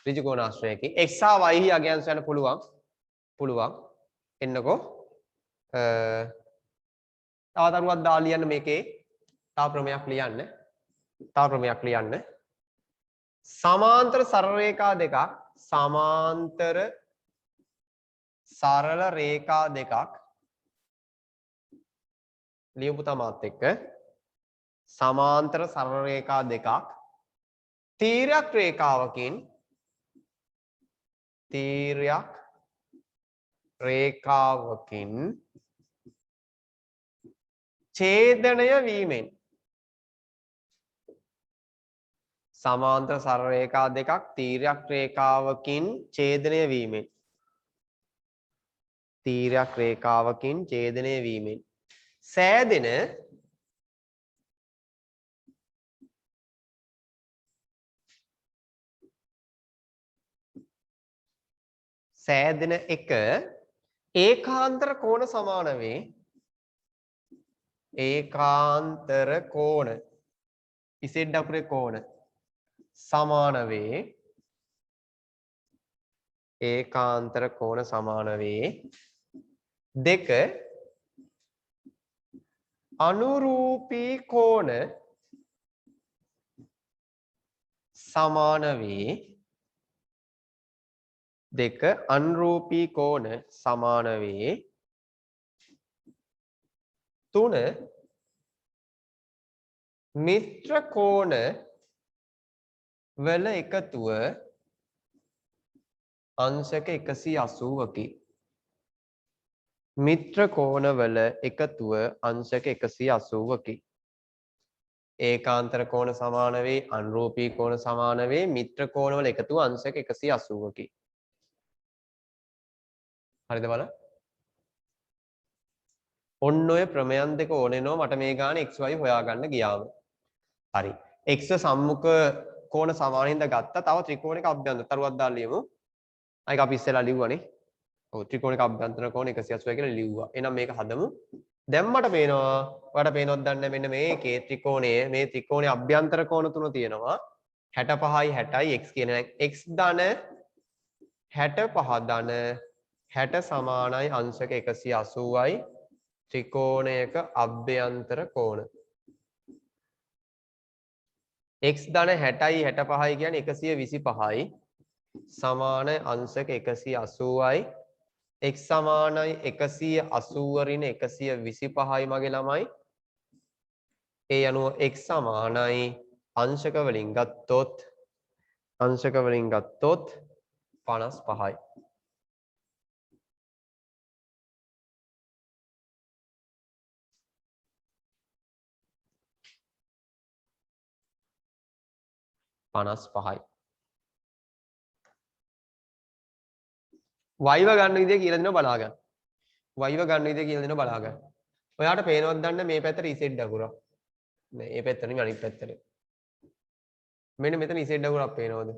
ඍජු කෝණාශ්‍රයකේ x හා y හි අගයන් සොයන්න පුළුවන්. එන්නකෝ. තව තරුවක් දාලා ලියන්න මේකේ. තව ක්‍රමයක් ලියන්න. තව ක්‍රමයක් ලියන්න. සමාන්තර සරල රේඛා දෙකක් සමාන්තර සරල රේඛා දෙකක් ලියපු තමාත් එක්ක සමාන්තර සරල රේඛා දෙකක් තීරයක් රේඛාවකින් ඡේදනය වීමෙන් සමාන්තර සරල රේඛා දෙකක් තීරයක් රේඛාවකින් ඡේදනය වීමෙන් තීරයක් රේඛාවකින් ඡේදනය වීමෙන් සෑදෙන එක ඒකාන්තර කෝණ සමාන වේ ඒකාන්තර කෝණ ඉසෙඩ් අකුරේ කෝණ සමාන වේ ඒකාන්තර කෝණ සමාන වේ දෙක අනුරූපී කෝණ සමාන වේ දෙක අනුරූපී කෝණ සමාන වේ තුන මිත්‍ර කෝණ වල එකතුව අංශක 180කි මිත්‍ර කෝණ වල එකතුව අංශක 180කි ඒකාන්තර කෝණ සමාන වේ අනුරූපී කෝණ සමාන වේ මිත්‍ර කෝණ වල එකතුව අංශක 180කි හරිද බලන්න ඔන්න ඔය ප්‍රමයන් දෙක ඕනෙනවා මට මේ ගාන xy හොයාගන්න ගියාම හරි x සම්මුඛ කෝණ සමානින්ද ගත්තා තව ත්‍රිකෝණයක අභ්‍යන්තර තරුවක් දාලා ලියමු අයික අපි ඉස්සෙල්ලා ලිව්වනේ ඔව් ත්‍රිකෝණයක අභ්‍යන්තර කෝණ 180 කියලා ලිව්වා එහෙනම් මේක හදමු දැන් මට පේනවා ඔයාලට පේනවද දන්නේ මෙන්න මේකේ ත්‍රිකෝණයේ මේ ත්‍රිකෝණයේ අභ්‍යන්තර කෝණ තුන තියෙනවා 65යි 60යි x කියන x ධන 65 ධන 60 සමානයි අංශක 180යි ත්‍රිකෝණයක අභ්‍යන්තර කෝණ x ධන 60යි 65යි කියන්නේ 125යි සමාන අංශක 180යි x සමානයි 180 ඍණ 125යි මගේ ළමයි ඒ අනුව x සමානයි අංශක වලින් ගත්තොත් 55යි වයිව ගන්න විදිය කියලා දෙනවා බලාගන්න. වයිව ගන්න විදිය කියලා දෙනවා බලාගන්න. ඔයාට පේනවද දන්න මේ පැත්තට ඉසෙඩ් අකුරක්. නෑ මේ පැත්ත නෙමෙයි අනිත් පැත්තට. මෙන්න මෙතන ඉසෙඩ් අකුරක් පේනවද?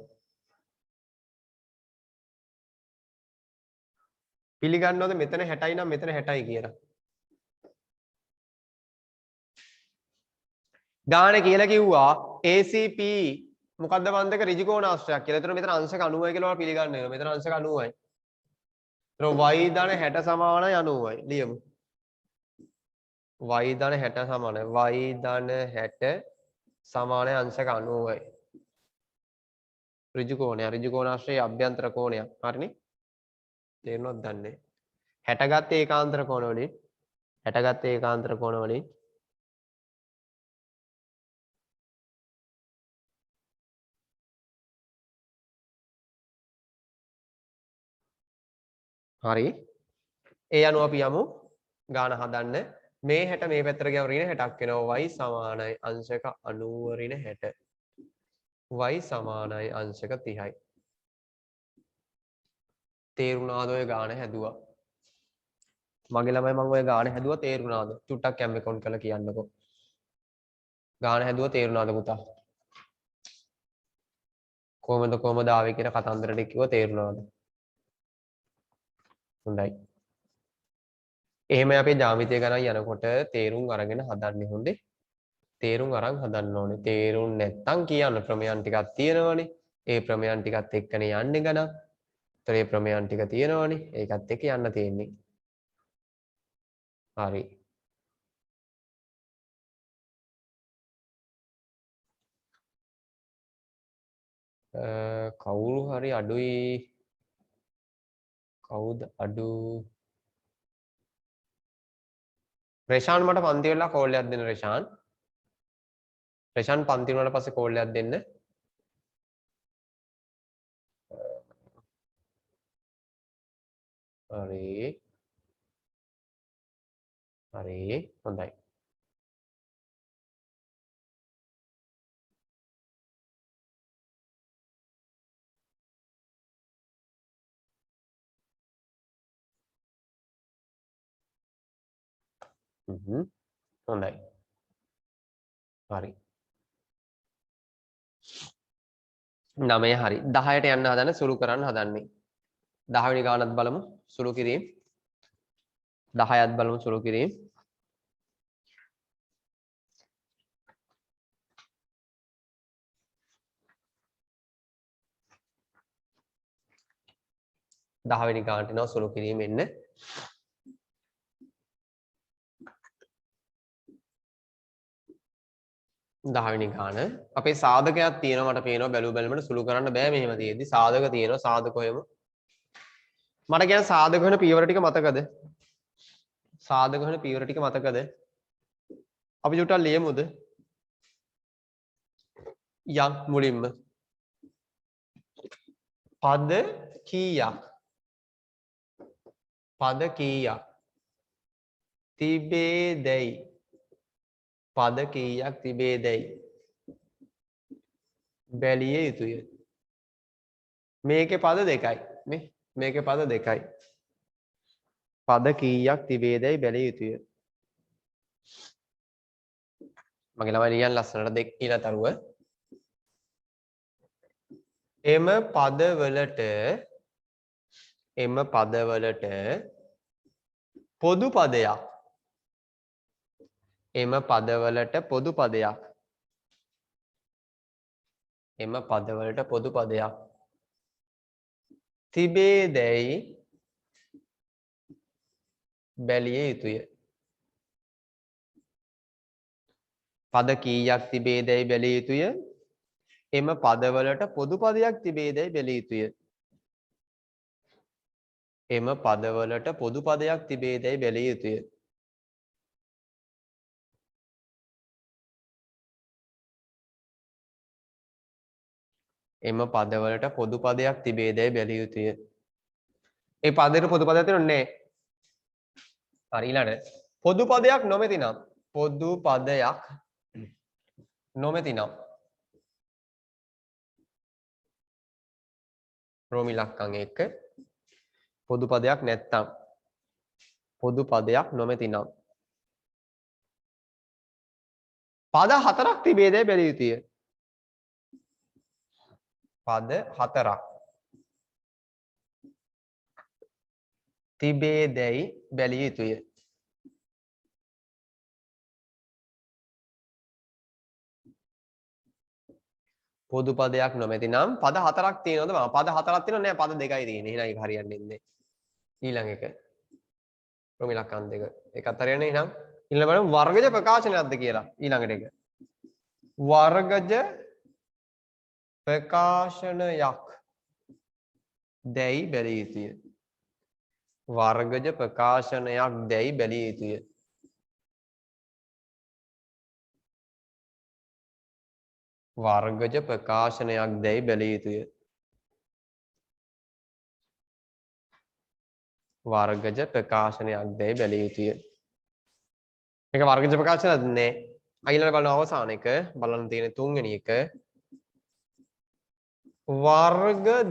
පිළිගන්නවද මෙතන 60යි නම් මෙතන 60යි කියලා? ගාන කියලා කිව්වා ACP මොකද්ද වන්දක ඍජු කෝණාශ්‍රයක් කියලා. ඒතර මෙතන අංශක 90යි කියලා ඔයාලා පිළිගන්න වෙනවා. මෙතන අංශක 90යි. y ධන 60 සමානයි 90යි ලියමු y ධන 60 සමානයි y ධන 60 සමානයි අංශක 90යි ඍජු කෝණාශ්‍රයේ අභ්‍යන්තර කෝණයක් හරිනේ තේරෙනවද දන්නේ 60 ගත්තේ ඒකාන්තර කෝණ වලින් 60 ගත්තේ ඒකාන්තර කෝණ වලින් හරි ඒ අනුව අපි යමු ගාන හදන්න මේ 60 මේ පැත්තට ගියම ඍණ 60ක් වෙනවා y සමානයි අංශක 90 ඍණ 60 y සමානයි අංශක 30යි තේරුණාද ඔය ගාන හැදුවා මගේ ළමයි මම ඔය ගාන හැදුවා තේරුණාද චුට්ටක් කැම් එකවුන්ට් කරලා කියන්නකෝ ගාන හැදුවා තේරුණාද පුතා කොහමද ආවේ කියලා කතන්දර ටික කිව්වා තේරුණාද හොඳයි එහෙම අපේ ජ්‍යාමිතිය ගණන් යනකොට තේරුම් අරගෙන හදන්නේ හොඳේ තේරුම් අරන් හදන්න ඕනේ තේරුම් නැත්තම් කියන්න ප්‍රමයන් ටිකක් තියෙනවනේ ඒ ප්‍රමයන් ටිකත් එක්කනේ යන්නේ ගණන්. ඒතර ඒ ප්‍රමයන් ටික තියෙනවනේ ඒකත් එක්ක යන්න තියෙන්නේ. හරි කවුරු හරි අඩුයි කවුද අඩු රේෂාන් මට පන්ති වෙලා කෝල් එකක් දෙන්න රේෂාන් පන්ති වුණාට පස්සේ කෝල් එකක් දෙන්න හරි හොඳයි හොඳයි හරි 9 හරි 10ට යන්න හදන සුළු කරන්න හදන්නේ 10 වෙනි ගානත් බලමු සුළු කිරීම 10ත් බලමු සුළු කිරීම දහවෙනි ගානට එනවා සුළු කිරීම එන්න දහවෙනි ගාන අපේ සාධකයක් තියෙනවා මට පේනවා බැලු බැලමට සුළු කරන්න බෑ මෙහෙම තියෙද්දි සාධක තියෙනවා සාධක හොයමු මට කියන සාධක වෙන පියවර ටික මතකද සාධක වෙන පියවර ටික මතකද අපි චුට්ටක් ලියමුද යම් මුලින්ම පද කීයක් තිබේදැයි පද කීයක් තිබේදැයි බැලිය යුතුය මේකේ පද දෙකයි නේ මේකේ පද දෙකයි පද කීයක් තිබේදැයි බැලිය යුතුය මගේ ළමයි ලියන්න ලස්සනට දෙක කියලා තරුව එම පදවලට පොදු පදයක් එම පදවලට පොදු පදයක් තිබේදැයි බැලිය යුතුය පද කීයක් තිබේදැයි බැලිය යුතුය එම පදවලට පොදු පදයක් තිබේදැයි බැලිය යුතුය එම පදවලට පොදු පදයක් තිබේදැයි බැලිය යුතුය එම පදවලට පොදු පදයක් තිබේදැයි බැලිය යුතුය ඒ පදයට පොදු පදයක් තියෙනව නැහැ හරි ඊළඟට පොදු පදයක් නොමැති නම් රෝමි ලක්කම් 1 පොදු පදයක් නැත්තම් පොදු පදයක් නොමැති නම් පද 4ක් තිබේදැයි බැලිය යුතුය පද 4ක් තිබේදැයි බැලිය යුතුය පොදු පදයක් නොමැති නම් පද 4ක් තියෙනවද මම පද 4ක් තියෙනව නෑ පද 2යි තියෙන්නේ එහෙනම් ඒක හරියන්නේ නැහැ ඊළඟ එක රෝමි ලක්කම් 2 ඒකත් හරියන්නේ එහෙනම් ඊළඟ බලමු වර්ගජ ප්‍රකාශනයක්ද කියලා ඊළඟට එක වර්ගජ ප්‍රකාශනයක් දැයි බැලිය යුතුය වර්ගජ ප්‍රකාශනයක් දැයි බැලිය යුතුය වර්ගජ ප්‍රකාශනයක් දැයි බැලිය යුතුය වර්ගජ ප්‍රකාශනයක් දැයි බැලිය යුතුය මේක වර්ගජ ප්‍රකාශනයක් නෑ ඊළඟ බලන අවසාන එක බලන්න තියෙන තුන්වෙනි එක වර්ග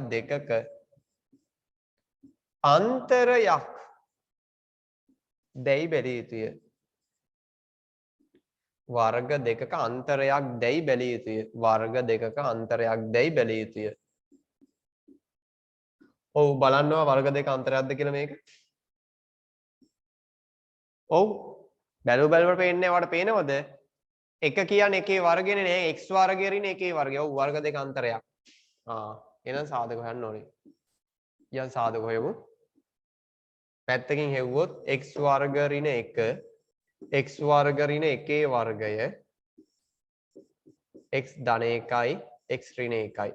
දෙකක අන්තරයක් දැයි බැලිය යුතුය වර්ග දෙකක අන්තරයක් දැයි බැලිය යුතුය වර්ග දෙකක අන්තරයක් දැයි බැලිය යුතුය ඔව් බලන්නවා වර්ග දෙක අන්තරයක්ද කියලා මේක ඔව් බැලුවට පේන්නේ වට පේනවද එක කියන්නේ එකේ වර්ගයනේ නෑ x වර්ගය රිනේ එකේ වර්ගය ඔව් වර්ග දෙක අන්තරයක් එහෙනම් සාධක හොයන්න ඕනේ යන් සාධක හොයමු පැත්තකින් හෙව්වොත් x වර්ග ඍණ 1 x වර්ග ඍණ 1 වර්ගය x ධන 1යි x ඍණ 1යි.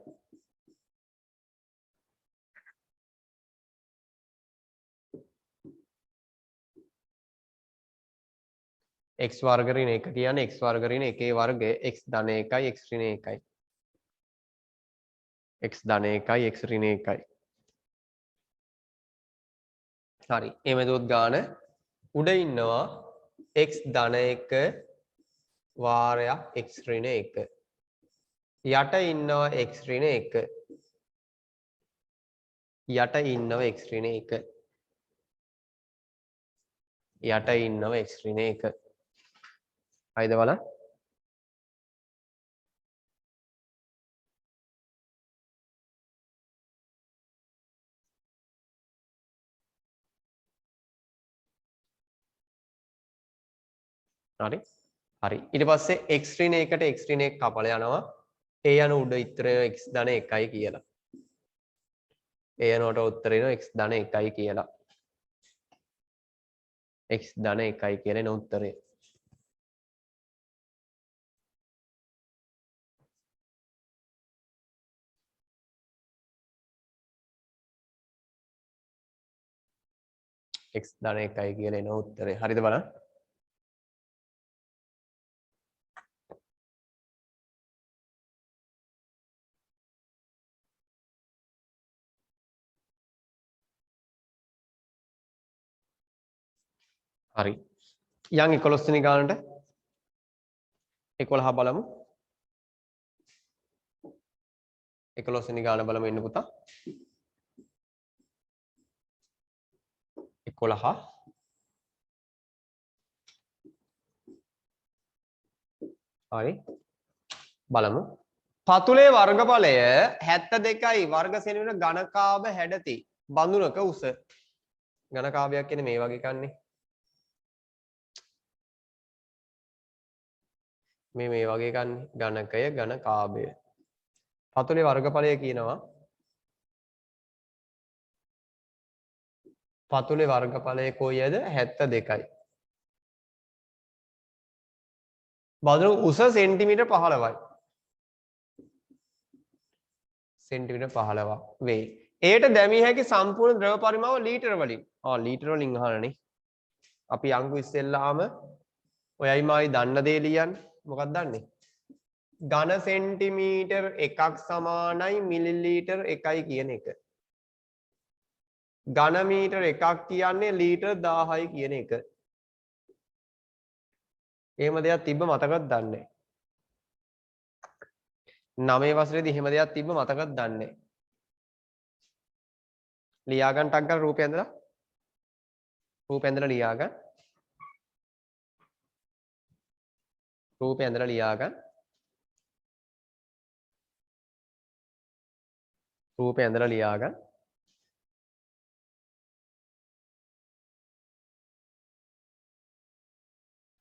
x වර්ග ඍණ 1 කියන්නේ x වර්ග ඍණ 1 වර්ගය x ධන 1යි x ඍණ 1යි. x ධන 1යි x ඍණ 1යි. හරි. එමෙදුවත් ගාන උඩ ඉන්නවා x ධන 1 වාරයක් x ඍණ 1. යට ඉන්නවා x ඍණ 1. යට ඉන්නවා x ඍණ 1. යට ඉන්නවා x ඍණ 1. හරිද බලන්න? හරි. හරි. ඊට පස්සේ x ඍණ 1ට x ඍණ 1 කපලා යනවා. ඒ යන උඩ උත්තරය x ධන 1යි කියලා. ඒ යනට උත්තරය x ධන 1යි කියලා. x ධන 1යි කියලා එන උත්තරය. x ධන 1යි කියලා එන උත්තරය. හරිද බලන්න? හරි. යන් 11 වෙනි ගානට 11 බලමු. 11 වෙනි ගාන බලමු එන්න පුතා. 11 හරි බලමු. පතුලේ වර්ගඵලය 72යි වර්ග සෙනවින ඝනකාභ හැඩති බඳුනක උස. ඝනකාභයක් කියන්නේ මේ වගේ කන්නේ. මේ වගේ කන්නේ ඝනකය ඝනකාභය. පතුලේ වර්ගඵලය කියනවා පතුලේ වර්ගඵලය කොයිද 72යි. බඳුන උස සෙන්ටිමීටර් 15යි. සෙන්ටිමීටර් 15ක් වේ. ඒට දැමිය හැකි සම්පූර්ණ ද්‍රව පරිමාව ලීටර වලින්. ලීටර වලින් අහනනේ. අපි අංකු ඉස්සෙල්ලාම ඔයයි මායි දන්න දේ ලියන්නේ. මොකක්ද දන්නේ? ඝන සෙන්ටිමීටර් එකක් සමානයි මිලිලීටර් 1යි කියන එක. ඝන මීටර් එකක් කියන්නේ ලීටර් 1000යි කියන එක. එහෙම දෙයක් තිබ්බ මතකද දන්නේ නැහැ. 9 වසරේදී එහෙම දෙයක් තිබ්බ මතකද දන්නේ නැහැ. ලියා ගන්න ටක් ගාලා රූපය ඇඳලා රූපය ඇඳලා ලියා ගන්න. රූපය ඇඳලා ලියා ගන්න. රූපය ඇඳලා ලියා ගන්න.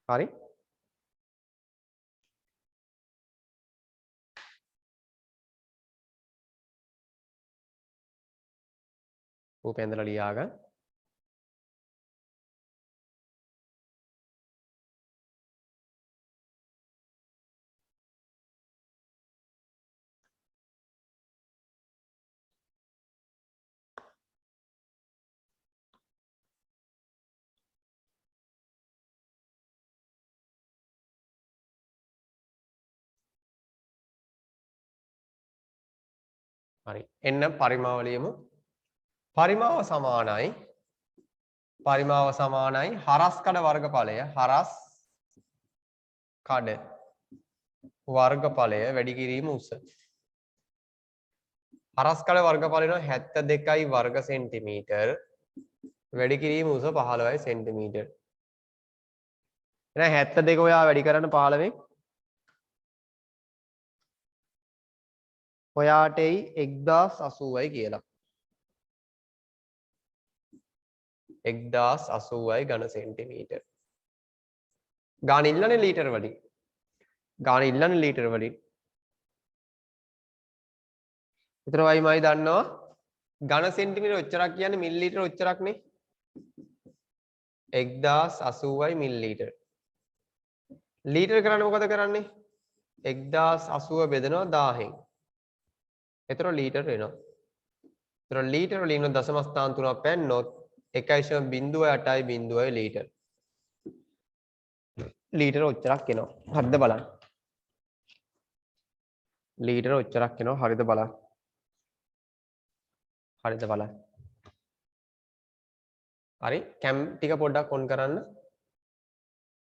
හරි. රූපය ඇඳලා ලියා ගන්න. හරි. එන්න පරිමාව ලියමු. පරිමාව සමානයි හරස් කඩ වර්ගඵලය හරස් කඩ වර්ගඵලය වැඩි කිරීම උස. හරස් කඩ වර්ගඵලය න 72යි වර්ග සෙන්ටිමීටර් වැඩි කිරීම උස 15යි සෙන්ටිමීටර්. එහෙනම් 72 ඔයා වැඩි කරන්න 15න් ඔයාට එයි 1080යි කියලා. 1080යි ඝන සෙන්ටිමීටර්. ගාන ඉල්ලන්නේ ලීටර වලින්. විතරයි මයි දන්නවා ඝන සෙන්ටිමීටර ඔච්චරක් කියන්නේ මිලිලීටර ඔච්චරක්නේ. 1080යි මිලිලීටර. ලීටර කරන්නේ මොකද කරන්නේ? 1080 බෙදෙනවා 1000න්. එතකොට ලීටර වෙනවා. එතකොට ලීටර වලින් දශම ස්ථාන 3ක් පැන්නොත් 1.08 ලීටර. ලීටර ඔච්චරක් එනවා. හරිද බලන්න. ලීටර ඔච්චරක් එනවා. හරිද බලන්න. හරිද බලන්න. හරි කැම් ටික පොඩ්ඩක් ඔන් කරන්න.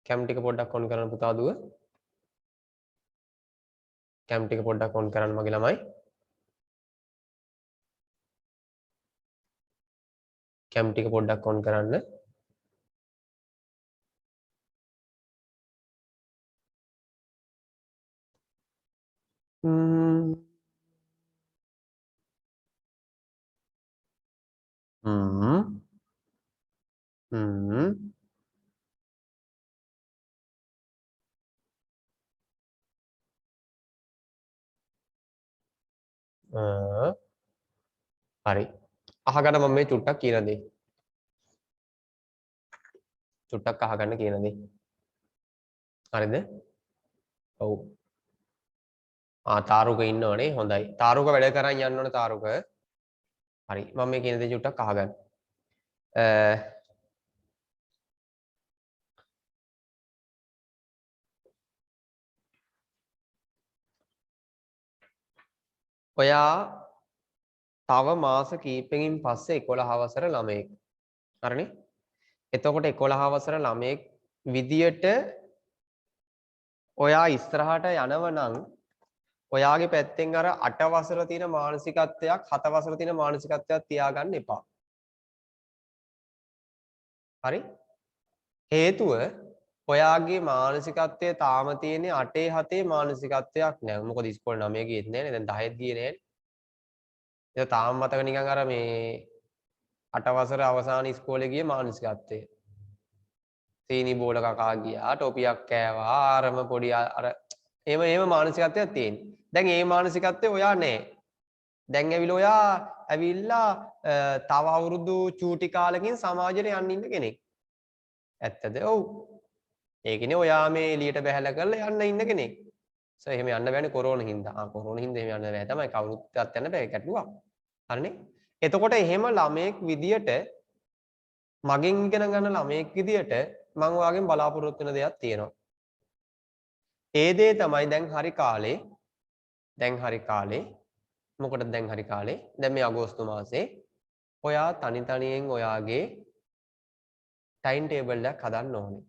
කැම් ටික පොඩ්ඩක් ඔන් කරන්න පුතා දුව. කැම් ටික පොඩ්ඩක් ඔන් කරන්න මගේ ළමයි. කැම් ටික පොඩ්ඩක් ඔන් කරන්න. හරි අහගන්න මම මේ චුට්ටක් කියන දේ. චුට්ටක් අහගන්න කියන දේ. හරිද? ඔව්. තාරුක ඉන්නවනේ හොඳයි. තාරුක වැඩ කරන් යන්න ඕනේ තාරුක. හරි මම මේ කියන දේ චුට්ටක් අහගන්න. ඔයා තව මාස කීපකින් පස්සේ 11 වසර ළමයෙක්. හරිනේ? එතකොට 11 වසර ළමයෙක් විදියට ඔයා ඉස්සරහට යනවනම් ඔයාගේ පැත්තෙන් අර 8 වසර තියෙන මානසිකත්වයක් 7 වසර තියෙන මානසිකත්වයක් තියාගන්න එපා. හරි? හේතුව ඔයාගේ මානසිකත්වය තාම තියෙන්නේ 8 7 මානසිකත්වයක් නෑ. මොකද ඉස්කෝලේ 9 ගියෙත් නෑනේ. දැන් 10ත් ගියේ නෑනේ. ඒක තාම මතක නිකන් අර මේ 8 වසර අවසාන ඉස්කෝලේ ගියේ මානසිකත්වය. සීනි බෝල කකා ගියා, ටොපියක් කෑවා, ආරම පොඩි අර එහෙම මානසිකත්වයක් තියෙන්නේ. දැන් මේ මානසිකත්වය ඔයා නෑ. දැන් ඇවිල්ලා තව අවුරුදු චූටි කාලෙකින් සමාජයට යන්න ඉන්න කෙනෙක්. ඇත්තද? ඔව්. ඒකනේ ඔයා මේ එළියට බැහැලා කරලා යන්න ඉන්න කෙනෙක්. එහෙම යන්න බෑනේ කොරෝනා හින්දා. කොරෝනා හින්දා එහෙම යන්න බෑ තමයි. කවුරුත් යන්න බෑ ගැටලුවක්. හරිනේ? එතකොට එහෙම ළමයෙක් විදියට මගෙන් ඉගෙන ගන්න ළමයෙක් විදියට මම ඔයාගෙන් බලාපොරොත්තු වෙන දෙයක් තියෙනවා. ඒ දේ තමයි දැන් හරි කාලේ මොකටද දැන් හරි කාලේ? දැන් මේ අගෝස්තු මාසේ ඔයා තනියෙන් ඔයාගේ ටයිම් ටේබල් එකක් හදන්න ඕනේ.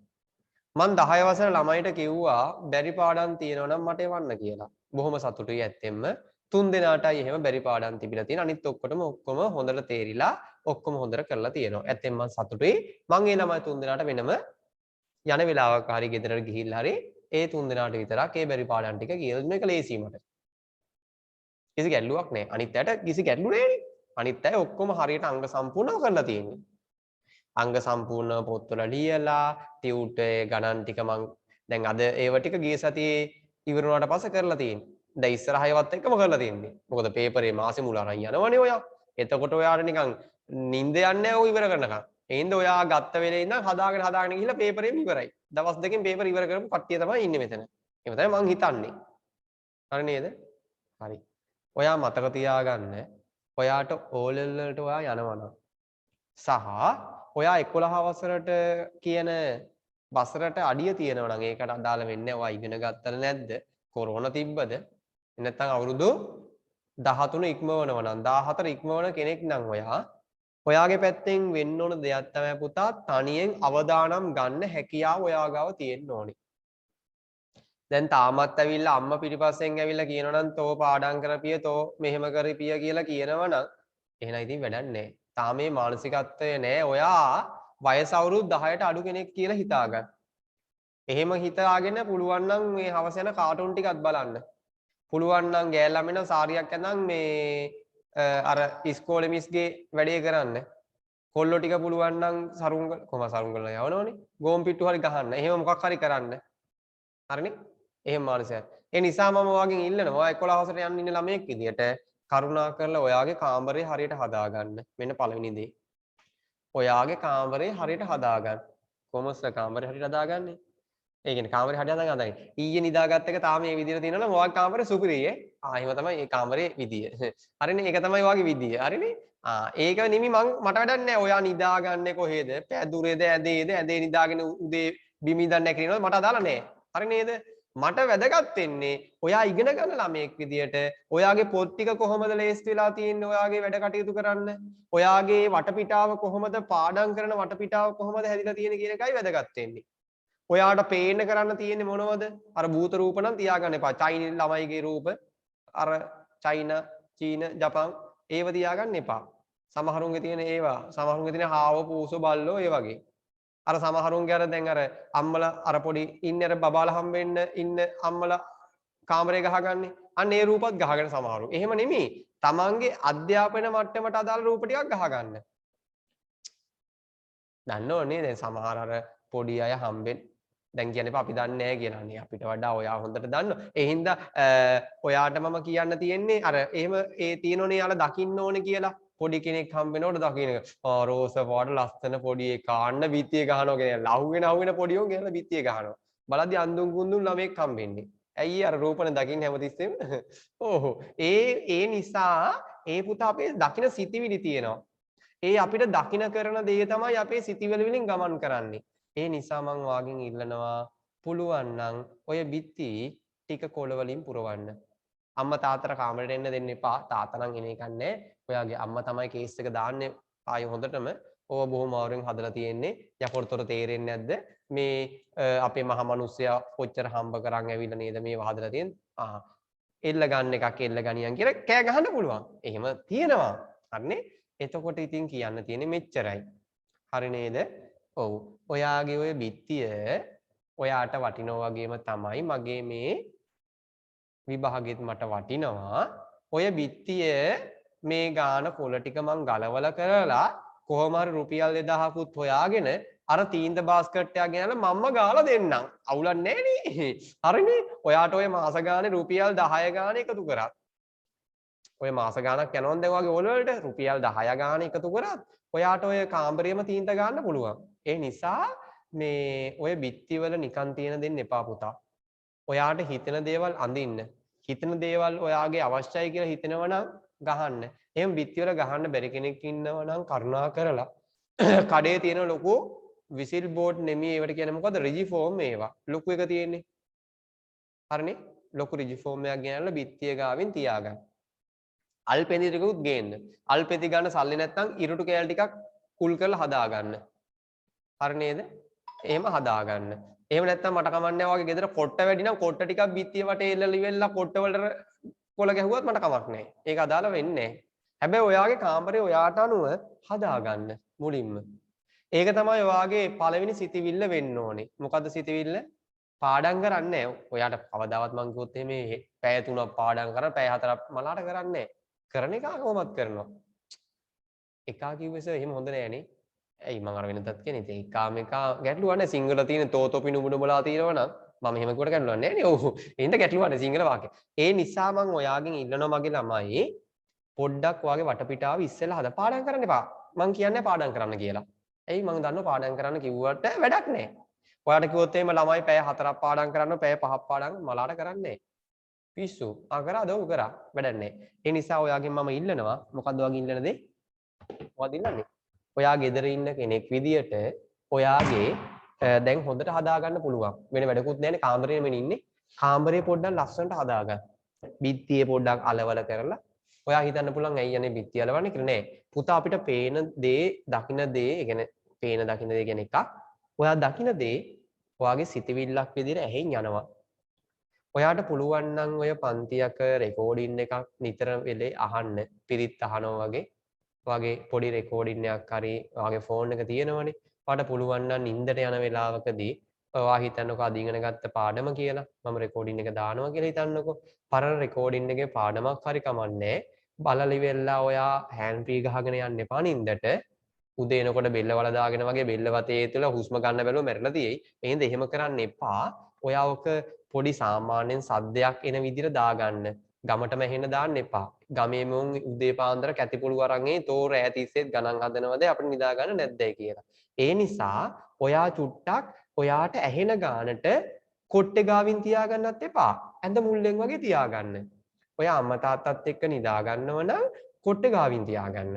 මම 10 වසර ළමයිට කිව්වා බැරි පාඩම් තියෙනවා නම් මට එවන්න කියලා. බොහොම සතුටුයි ඇත්තෙන්ම. 3 දෙනාටයි එහෙම බැරි පාඩම් තිබිලා තියෙන. අනිත් ඔක්කොම හොඳට තේරිලා ඔක්කොම හොඳට කරලා තියෙනවා. ඇත්තෙන් මම සතුටුයි. මම ඒ ළමයි 3 දෙනාට වෙනම යන වෙලාවක හරි ගෙදරට ගිහිල්ලා හරි ඒ 3 දෙනාට විතරක් ඒ බැරි පාඩම් ටික කියලා දෙන එක ලේසි මට. කිසි ගැටලුවක් නැහැ. අනිත් අයට කිසි ගැටලු නැහැනේ. අනිත් අය ඔක්කොම හරියට අංග සම්පූර්ණව කරලා තියෙන්නේ. අංග සම්පූර්ණ පොත්වල ලියලා ටියුටර් ගණන් ටික මං දැන් අද ඒව ටික ගිය සතියේ ඉවර වුණාට පස්සේ කරලා තියෙන්නේ. දැන් ඉස්සරහයවත් එක්කම කරලා තියෙන්නේ. මොකද පේපරේ මාසෙ මුල අරන් යනවනේ ඔයා. එතකොට ඔයාට නිකන් නිින්ද යන්නේ නැහැ ඔය ඉවර කරනකම්. ඒ හින්දා ඔයා ගත්ත වෙලේ ඉඳන් හදාගෙන ගිහිල්ලා පේපරේම ඉවරයි. දවස් දෙකකින් පේපර් ඉවර කරපු කට්ටිය තමයි ඉන්නේ මෙතන. එහෙම තමයි මං හිතන්නේ. හරි නේද? හරි. ඔයා මතක තියාගන්න ඔයාට O level වලට ඔයා යනවනම් සහ ඔයා 11 වසරට කියන වසරට අඩිය තියෙනවා නම් ඒකට අදාළ වෙන්නේ ඔයා ඉගෙන ගත්තද නැද්ද? කොරෝනා තිබ්බද? නැත්නම් අවුරුදු 13 ඉක්මවනවා නම් 14 ඉක්මවන කෙනෙක් නම් ඔයාගේ පැත්තෙන් වෙන්න ඕන දෙයක් තමයි පුතා තනියෙන් අවදානම් ගන්න හැකියාව ඔයා ගාව තියෙන්න ඕනේ. දැන් තාමත් ඇවිල්ලා අම්මා පිටිපස්සෙන් ඇවිල්ලා කියනවනම් තෝ පාඩම් කරපිය තෝ මෙහෙම කරපිය කියලා කියනවනම් එහෙනම් ඉතින් වැඩක් නැහැ. තාම මේ මානසිකත්වය නැහැ. ඔයා වයස අවුරුදු 10ට අඩු කෙනෙක් කියලා හිතාගන්න. එහෙම හිතාගෙන පුළුවන් නම් මේ හවස යන කාටුන් ටිකක් බලන්න. පුළුවන් නම් ගෑල් ළමෙන සාරියක් ඇඳන් මේ අර ඉස්කෝලේ මිස්ගේ වැඩේ කරන්න. කොල්ලෝ ටික පුළුවන් නම් සරුංගල යවනවනේ. ගෝම් පිට්ටු හරි ගහන්න. එහෙම මොකක් හරි කරන්න. හරිනේ? එහෙම මානසිකයි. ඒ නිසා මම ඔයාගෙන් ඉල්ලනවා 11 වසරට යන්න ඉන්න ළමයෙක් විදියට කරුණා කරලා ඔයාගේ කාමරය හරියට හදාගන්න. මෙන්න පළවෙනි දේ. ඔයාගේ කාමරය හරියට හදාගන්න. කොහොමද කාමරය හරියට හදාගන්නේ? ඒ කියන්නේ කාමරේ හරියට හදාගන්න. ඊයේ නිදාගත්ත එක තාම මේ විදිහට තියෙනවා නම් ඔයාගේ කාමරේ සුපිරියේ. එහෙම තමයි මේ කාමරේ විදිය. හරිනේ? ඒක තමයි ඔයාගේ විදිය. හරිනේ? ඒක නෙමෙයි මට වැඩක් නැහැ. ඔයා නිදාගන්නේ කොහෙද? පැදුරේද ඇදේද? ඇදේ නිදාගෙන උදේ බිම ඉඳන් නැගිටිනවද? මට අදාළ නැහැ. හරි නේද? මට වැදගත් වෙන්නේ ඔයා ඉගෙන ගන්න ළමයෙක් විදියට ඔයාගේ පොත් ටික කොහොමද ලේස්ති වෙලා තියෙන්නේ ඔයාගේ වැඩ කටයුතු කරන්න. ඔයාගේ වටපිටාව කොහොමද පාඩම් කරන වටපිටාව කොහොමද හැදිලා තියෙන්නේ කියන එකයි වැදගත් වෙන්නේ. ඔයාට පේන්න කරන්න තියෙන්නේ මොනවද? අර භූත රූප නම් තියාගන්න එපා. චයිනීස් ළමයිගේ රූප අර චයිනා, චීන, ජපන් ඒව තියාගන්න එපා. සමහරුන්ගේ තියෙන ඒවා, සමහරුන්ගේ තියෙන හාව, පූසෝ, බල්ලෝ ඒ වගේ. අර සමහරුන්ගේ අර දැන් අර අම්මලා අර පොඩි ඉන්නේ අර බබාලා හම්බෙන්න ඉන්න අම්මලා කාමරේ ගහගන්නේ. අන්න ඒ රූපත් ගහගෙන සමහරු. එහෙම නෙමෙයි. තමන්ගේ අධ්‍යාපන මට්ටමට අදාළ රූප ටිකක් ගහගන්න. දන්නවනේ දැන් සමහර අර පොඩි අය හම්බෙන්න දැන් කියන්නේ අපි දන්නේ නැහැ කියලානේ අපිට වඩා ඔයා හොඳට දන්නවා. ඒ හින්දා ඔයාට මම කියන්න තියෙන්නේ අර එහෙම ඒ තියෙනෝනේ යාලා දකින්න ඕනේ කියලා. පොඩි කෙනෙක් හම්බෙනකොට දකින්න එක. රෝස පාට ලස්සන පොඩි එකා අන්න බිත්තිය ගහනවා කියන ලහුවෙන පොඩි උන් කියලා බිත්තිය ගහනවා. බලද්දි අඳුන් කුඳුන් ළමෙක් හම්බෙන්නේ. ඇයි අර රූපණ දකින්න හැමතිස්සෙම? ඕහෝ. ඒ නිසා ඒ පුතා අපේ දකින්න සිතිවිලි තියෙනවා. ඒ අපිට දකින්න කරන දේ තමයි අපේ සිතිවිලි වලින් ගමන් කරන්නේ. ඒ නිසා මං වාගෙන් ඉල්ලනවා පුළුවන් නම් ඔය බිත්ති ටික කොළ වලින් පුරවන්න. අම්මා තාත්තට කාමරේට එන්න දෙන්න එපා. තාත්තා නම් එන එකක් නැහැ. ඔයාගේ අම්මා තමයි කේස් එක දාන්නේ ආයෙ හොඳටම. ඕව බොහොම අමාරුවෙන් හදලා තියෙන්නේ. යකොරතොර තේරෙන්නේ නැද්ද? මේ අපේ මහ මිනිස්සයා කොච්චර හම්බ කරන් ඇවිල්ලා නේද මේව හදලා තියෙන්නේ. එල්ල ගන්න එකක් එල්ල ගනියන් කියලා කෑ ගහන්න පුළුවන්. එහෙම තියෙනවා. හරිනේ? එතකොට ඉතින් කියන්න තියෙන්නේ මෙච්චරයි. හරි නේද? ඔව්. ඔයාගේ ඔය බිත්තිය ඔයාට වටිනවා වගේම තමයි මගේ මේ විභාගෙත් මට වටිනවා. ඔය බිත්තිය මේ ගාන කොළ ටික මං ගලවලා කරලා කොහොම හරි රුපියල් 2000කුත් හොයාගෙන අර තීන්ද බාස්කට් එකක් ගෙනල්ලා මම්ම ගාලා දෙන්නම්. අවුලක් නැහැ නේ. හරිනේ? ඔයාට ඔය මාස ගානේ රුපියල් 10 ගාන එකතු කරා. ඔය මාස ගානක් යනවද දැන් වගේ ඕල වලට රුපියල් 10 ගාන එකතු කරත් ඔයාට ඔය කාමරේම තීන්ත ගන්න පුළුවන්. ඒ නිසා මේ ඔය බිත්ති වල නිකන් තියෙන දෙන්න එපා පුතා. ඔයාට හිතෙන දේවල් අඳින්න. හිතෙන දේවල් ඔයාගේ අවශ්‍යයි කියලා හිතෙනවා නම් ගහන්න. එහෙනම් බිත්ති වල ගහන්න බැරි කෙනෙක් ඉන්නවා නම් කරුණා කරලා කඩේ තියෙන ලොකු විසිල් බෝඩ් නෙමෙයි ඒවට කියන්නේ මොකද්ද රිජි ෆෝම් ඒවා. ලොකු එක තියෙන්නේ. හරිනේ? ලොකු රිජි ෆෝම් එකක් ගෙනල්ලා බිත්තිය ගාවින් තියාගන්න. අල්පෙදි ටිකකුත් ගේන්න. අල්පෙදි ගන්න සල්ලි නැත්නම් ඉරුටු කෑල් ටිකක් කුල් කරලා හදාගන්න. හරි නේද? එහෙම හදාගන්න. එහෙම නැත්නම් මට කමන්නේ වගේ ගෙදර කොට්ට වැඩි නම් කොට්ට ටිකක් බිත්තිය වටේ එල්ලලි වෙලා කොට්ට වලට කොළ ගැහුවත් මට කමක් නැහැ. ඒක අදාළ වෙන්නේ නැහැ. හැබැයි ඔයාගේ කාමරේ ඔයාට අනුව හදාගන්න මුලින්ම. ඒක තමයි ඔයාගේ පළවෙනි සිතිවිල්ල වෙන්න ඕනේ. මොකද්ද සිතිවිල්ල? පාඩම් කරන්නේ නැහැ. ඔයාට කවදාවත් මං කිව්වොත් මේ පැය 3ක් පාඩම් කරලා පැය 4ක් මලාට කරන්නේ නැහැ. කරන එක කොහොමද කරනවා? එකා කිව්වෙස එහෙම හොඳ නෑනේ. ඇයි මං අර වෙනදත් කියන්නේ ඉතින් එකා ගැටලුවක් නැහැ. සිංහල තියෙන තෝතොපි නුඹුනුඹලා තියෙනවා නම් මම එහෙම කිව්වට ගැටලුවක් නැහැ නේ. ඔව්. එහෙනම් ගැටලුවක් නැහැ සිංහල වාක්‍ය. ඒ නිසා මං ඔයාගෙන් ඉල්ලනවා මගේ ළමයි පොඩ්ඩක් ඔයාගේ වටපිටාව ඉස්සෙල්ලා හදා පාඩම් කරන්න එපා. මං කියන්නේ පාඩම් කරන්න කියලා. ඇයි මං දන්නවා පාඩම් කරන්න කිව්වට වැඩක් නැහැ. ඔයාට කිව්වොත් එහෙම ළමයි පැය 4ක් පාඩම් කරන්න පැය 5ක් පාඩම් මලාට කරන්නේ නැහැ. පිස්සු. කරා දව් කරා වැඩක් නැහැ. ඒ නිසා ඔයාගෙන් මම ඉල්ලනවා මොකද්ද ඔයාගෙන් ඉල්ලන දේ? මොකද ඉල්ලන්නේ? ඔයා ගෙදර ඉන්න කෙනෙක් විදියට ඔයාගේ දැන් හොඳට හදාගන්න පුළුවන්. වෙන වැඩකුත් නැහැනේ කාමරේම ඉන්නේ. කාමරේ පොඩ්ඩක් ලස්සනට හදාගන්න. බිත්තියේ පොඩ්ඩක් අලවල කරලා ඔයා හිතන්න පුළුවන් ඇයි යන්නේ බිත්තිය අලවන්නේ කියලා නෑ. පුතා අපිට පේන දේ, දකින්න දේ, ඒ කියන්නේ පේන දකින්න දේ කියන එකක්. ඔයා දකින්න දේ ඔයාගේ සිතවිල්ලක් විදිහට ඇහෙන් යනවා. ඔයාට පුළුවන් නම් ඔය පන්තියක රෙකෝඩින් එකක් නිතර වෙලේ අහන්න. පිරිත් අහනවා වගේ පොඩි රෙකෝඩින් එකක් හරි ඔයාගේ ෆෝන් එක තියෙනවනේ. ඔයාට පුළුවන් නම් නිින්දට යන වෙලාවකදී ඔයා හිතන්නකෝ අදිගෙන ගත්ත පාඩම කියලා මම රෙකෝඩින් එක දානවා කියලා හිතන්නකෝ. පරණ රෙකෝඩින් එකේ පාඩමක් හරි කමන්නේ. බලලි වෙලා ඔයා හෑන්ඩ් ෆ්‍රී ගහගෙන යන්න එපා නින්දට. උදේ එනකොට බෙල්ල වල දාගෙන වගේ බෙල්ල වතේ තුල හුස්ම ගන්න බැලුව මැරෙලා තියෙයි. එහෙනම් එහෙම කරන්න එපා. ඔයා ඔක පොඩි සාමාන්‍යයෙන් සද්දයක් එන විදිහට දාගන්න. ගමටම ඇහෙන්න දාන්න එපා. ගමේ මොන් උදේ පාන්දර කැතිපොළු අරන් තෝ රෑ තිස්සෙත් ගණන් හදනවද අපිට නිදා ගන්න නැද්දයි කියලා. ඒ නිසා ඔයා චුට්ටක් ඔයාට ඇහෙන ගානට කොට්ටේ ගාවින් තියාගන්නත් එපා. ඇඳ මුල්ලෙන් වගේ තියාගන්න. ඔය අම්මා තාත්තත් එක්ක නිදා ගන්නව නම් කොට්ටේ ගාවින් තියාගන්න.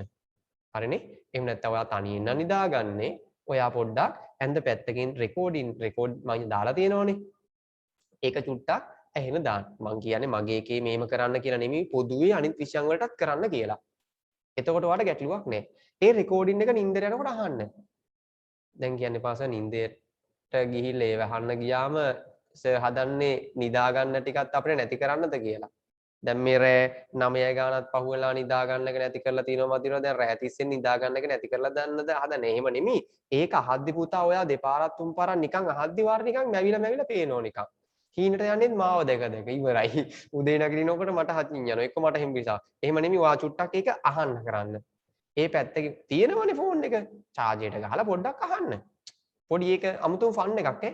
හරිනේ? එහෙම නැත්නම් ඔයා තනියෙන් නම් නිදාගන්නේ. ඔයා පොඩ්ඩක් ඇඳ පැත්තකින් රෙකෝඩ් මම දාලා තියෙනවනේ. ඒක චුට්ටක් ඇහෙන දාන්න. මං කියන්නේ මගේ එකේ මේම කරන්න කියලා නෙමෙයි පොදුවේ අනිත් විෂයන් වලටත් කරන්න කියලා. එතකොට ඔයාලට ගැටලුවක් නැහැ. ඒ රෙකෝඩින් එක නින්දට යනකොට අහන්න. දැන් කියන්නේ පාසල් නින්දට ගිහිල්ලා ඒව අහන්න ගියාම සර් හදන්නේ නිදා ගන්න ටිකත් අපිට නැති කරන්නද කියලා. දැන් මේ රෑ 9 ගානක් පහුවෙලා නිදා ගන්න එක නැති කරලා තිනවා මදිනවා. දැන් රෑ 30 නිදා ගන්න එක නැති කරලා දාන්නද හදන්නේ. එහෙම නෙමෙයි. ඒක අහද්දි පුතා ඔයා දෙපාරක් තුන් පාරක් නිකන් අහද්දි වාර නිකන් මැවිලා පේනෝ නිකන්. හීනට යන්නේත් මාව දැක ඉවරයි. උදේ නැගිටිනකොට මට හතින් යනවා. එක්ක මට හිම්බිසා. එහෙම නෙමෙයි ඔයා චුට්ටක් ඒක අහන්න කරන්න. ඒ පැත්තේ තියෙනවනේ ෆෝන් එක. චාර්ජරයට ගහලා පොඩ්ඩක් අහන්න. පොඩි ඒක අමුතුම ෆන් එකක් ඈ.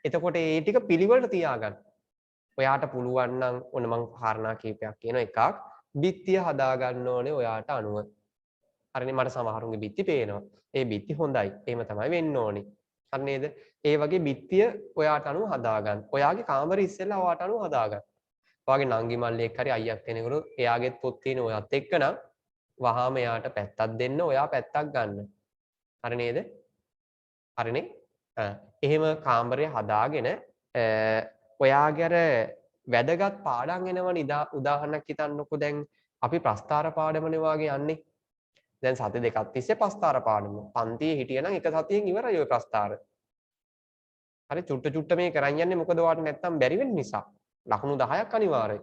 එතකොට ඒ ටික පිළිවෙලට තියාගන්න. ඔයාට පුළුවන් නම් ඔන්න මං කාරණා කීපයක් කියන එකක් බිත්තිය හදා ගන්න ඕනේ ඔයාට අනුව. හරිනේ මට සමහරුන්ගේ බිත්ති පේනවා. ඒ බිත්ති හොඳයි. එහෙම තමයි වෙන්න ඕනේ. හරි නේද? ඒ වගේ බිත්තිය ඔයාට අනුව හදා ගන්න. ඔයාගේ කාමරේ ඉස්සෙල්ලා ඔයාට අනුව හදා ගන්න. ඔයාගේ නංගි මල්ලියෙක් හරි අයියක් කෙනෙකුට එයාගෙත් පොත් තියෙන ඔයත් එක්ක නම් වහාම එයාට පැත්තක් දෙන්න ඔයා පැත්තක් ගන්න. හරි නේද? හරිනේ? එහෙම කාමරය හදාගෙන ඔයාගේ අර වැදගත් පාඩම් එනවා උදාහරණයක් හිතන්නකෝ දැන් අපි ප්‍රස්තාර පාඩමනේ වාගේ යන්නේ. දැන් සති දෙකක් තිස්සේ ප්‍රස්තාර පාඩම. පන්තියේ හිටියනම් එක සතියෙන් ඉවරයි ඔය ප්‍රස්තාර. හරි චුට්ට මේ කරන් යන්නේ මොකද ඔයාලට නැත්තම් බැරි වෙන නිසා. ලකුණු 10ක් අනිවාර්යයි.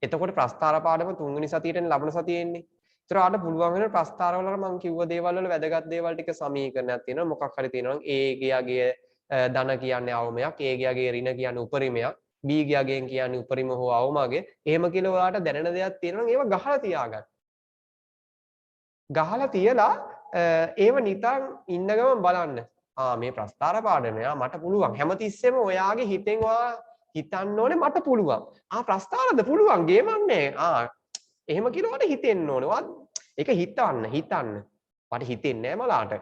එතකොට ප්‍රස්තාර පාඩම තුන්වෙනි සතියේට ලබන සතියේ එන්නේ. ඒතර ආට පුළුවන් වෙන ප්‍රස්තාර වල මම කිව්ව දේවල් වල වැදගත් දේවල් ටික සමීකරණයක් තියෙනවා. මොකක් හරි තියෙනවා නම් A ගියාගේ ධන කියන්නේ අවමයක්, A ගියාගේ ඍණ කියන්නේ උපරිමයක්, B ගියාගෙන් කියන්නේ උපරිම හෝ අවමගේ. එහෙම කියලා ඔයාලට දැනෙන දේවල් තියෙනවා නම් ඒව ගහලා තියාගන්න. ගහලා තියලා ඒව නිකන් ඉන්න ගමන් බලන්න. මේ ප්‍රස්තාර පාඩමය මට පුළුවන්. හැමතිස්සෙම ඔයාගේ හිතෙන් ඔයා හිතන්න ඕනේ මට පුළුවන්. ප්‍රස්තාරද පුළුවන් ගේමක් නෑ. එහෙම කියනකොට හිතෙන්න ඕනේ. ඔයා ඒක හිතන්න. මට හිතෙන්නේ නෑ මලාට.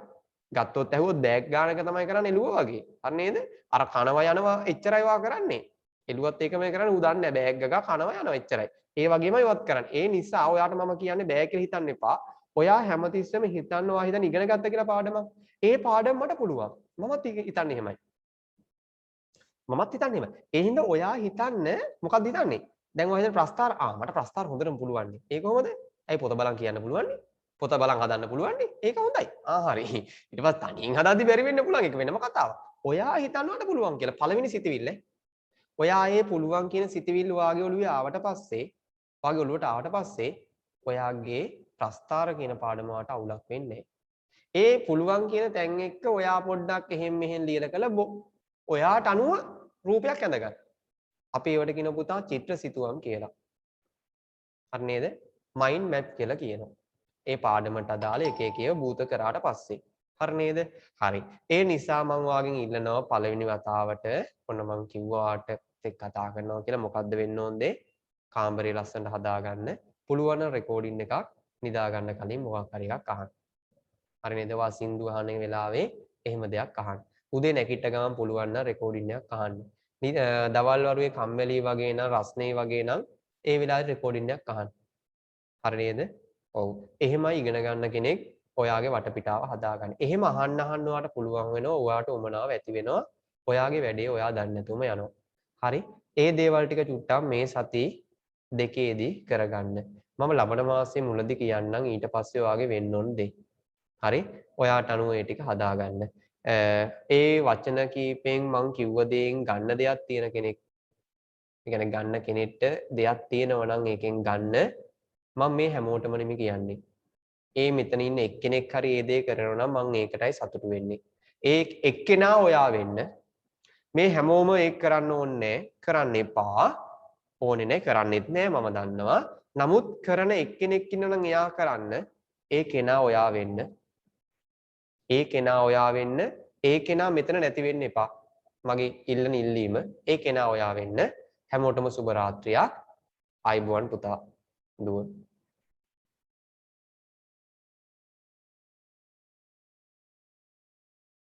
ගත්තොත් ඇහුවොත් බෑග් ගානක තමයි කරන්නේ එළුව වගේ. හරි නේද? අර කනවා යනවා එච්චරයි වා කරන්නේ. එළුවත් ඒකම කරන්නේ උදන්නේ නෑ බෑග් එක කනවා යනවා එච්චරයි. ඒ වගේමයි වත් කරන්නේ. ඒ නිසා ඔයාට මම කියන්නේ බෑ කියලා හිතන්න එපා. ඔයා හැමතිස්සෙම හිතන්න ඔයා හිතන ඉගෙන ගත්ත කියලා පාඩමක්. ඒ පාඩම මට පුළුවන්. මමත් හිතන්නේ එහෙමයි. ඒ හින්දා ඔයා හිතන්න මොකක්ද හිතන්නේ? දැන් ඔයා හිතන ප්‍රස්තාර මට ප්‍රස්තාර හොඳටම පුළුවන් නේ. ඒක කොහොමද? ඇයි පොත බලන් කියන්න පුළුවන් නේ? පොත බලන් හදන්න පුළුවන් නේ. ඒක හොඳයි. හරි. ඊට පස්සේ තනියෙන් හදද්දි බැරි වෙන්න පුළුවන්. ඒක වෙනම කතාවක්. ඔයා හිතන්නවට පුළුවන් කියලා පළවෙනි සිතවිල්ල. ඔයා ඒ පුළුවන් කියන සිතවිල්ල වාගේ ඔළුවේ ආවට පස්සේ ඔයාගේ ප්‍රස්තාර කියන පාඩම වට අවුලක් වෙන්නේ. ඒ පුළුවන් කියන තැන් එක්ක ඔයා පොඩ්ඩක් එහෙම් මෙහෙන් ලියලා කළා ඔයාට අනුව රූපයක් ඇඳගන්න. අපි ඒවට කියන පුතා චිත්‍ර සිතුවම් කියලා. හරි නේද? මයින්ඩ් මැප් කියලා කියනවා. ඒ පාඩමට අදාළ එක එක ඒවා භූත කරාට පස්සේ. හරි නේද? හරි. ඒ නිසා මම වාගෙන් ඉල්ලනවා පළවෙනි වතාවට ඔන්න මම කිව්වාට එක් කතා කරනවා කියලා මොකද්ද වෙන්න ඕනේ? කාමරේ ලස්සනට හදාගන්න. පුළුවන් රෙකෝඩින් එකක් නිදා ගන්න කලින් මොකක් හරි එකක් අහන්න. හරි නේද? වා සින්දු අහන වෙලාවේ එහෙම දෙයක් අහන්න. උදේ නැගිට ගමන් පුළුවන් නම් රෙකෝඩින් එකක් අහන්න. දවල් වරුවේ කම්මැලි වගේ නම් රස්නේ වගේ නම් ඒ වෙලාවේ රෙකෝඩින් එකක් අහන්න. හරි නේද? ඔව්. එහෙමයි ඉගෙන ගන්න කෙනෙක් ඔයාගේ වටපිටාව හදාගන්න. එහෙම අහන්න ඔයාට පුළුවන් වෙනවා. ඔයාට උමනාව ඇති වෙනවා. ඔයාගේ වැඩේ ඔයා දන්නේ නැතුවම යනවා. හරි? ඒ දේවල් ටික චුට්ටක් මේ සති දෙකේදී කරගන්න. මම ලබන මාසයේ මුලදී කියන්නම් ඊට පස්සේ ඔයාගේ වෙන්න ඕන දේ. හරි? ඔයාට අනුව ඒ ටික හදාගන්න. ඒ වචන කීපෙන් මං කිව්ව දේෙන් ගන්න දෙයක් තියෙන කෙනෙක්. ඒ කියන්නේ ගන්න කෙනෙක්ට දෙයක් තියෙනවා නම් ඒකෙන් ගන්න මම මේ හැමෝටම නෙමෙයි කියන්නේ. ඒ මෙතන ඉන්න එක්කෙනෙක් හරි ඒ දේ කරනවා නම් මම ඒකටයි සතුටු වෙන්නේ. ඒ එක්කෙනා ඔයා වෙන්න. මේ හැමෝම ඒක කරන්න ඕනේ කරන්න එපා. ඕනේ නැහැ කරන්නෙත් නැහැ මම දන්නවා. නමුත් කරන එක්කෙනෙක් ඉන්නනම් එයා කරන්න. ඒ කෙනා ඔයා වෙන්න. ඒ කෙනා මෙතන නැති වෙන්න එපා. මගේ ඉල්ලීම ඒ කෙනා ඔයා වෙන්න. හැමෝටම සුබ රාත්‍රියක්. ආයුබෝවන් පුතා දුව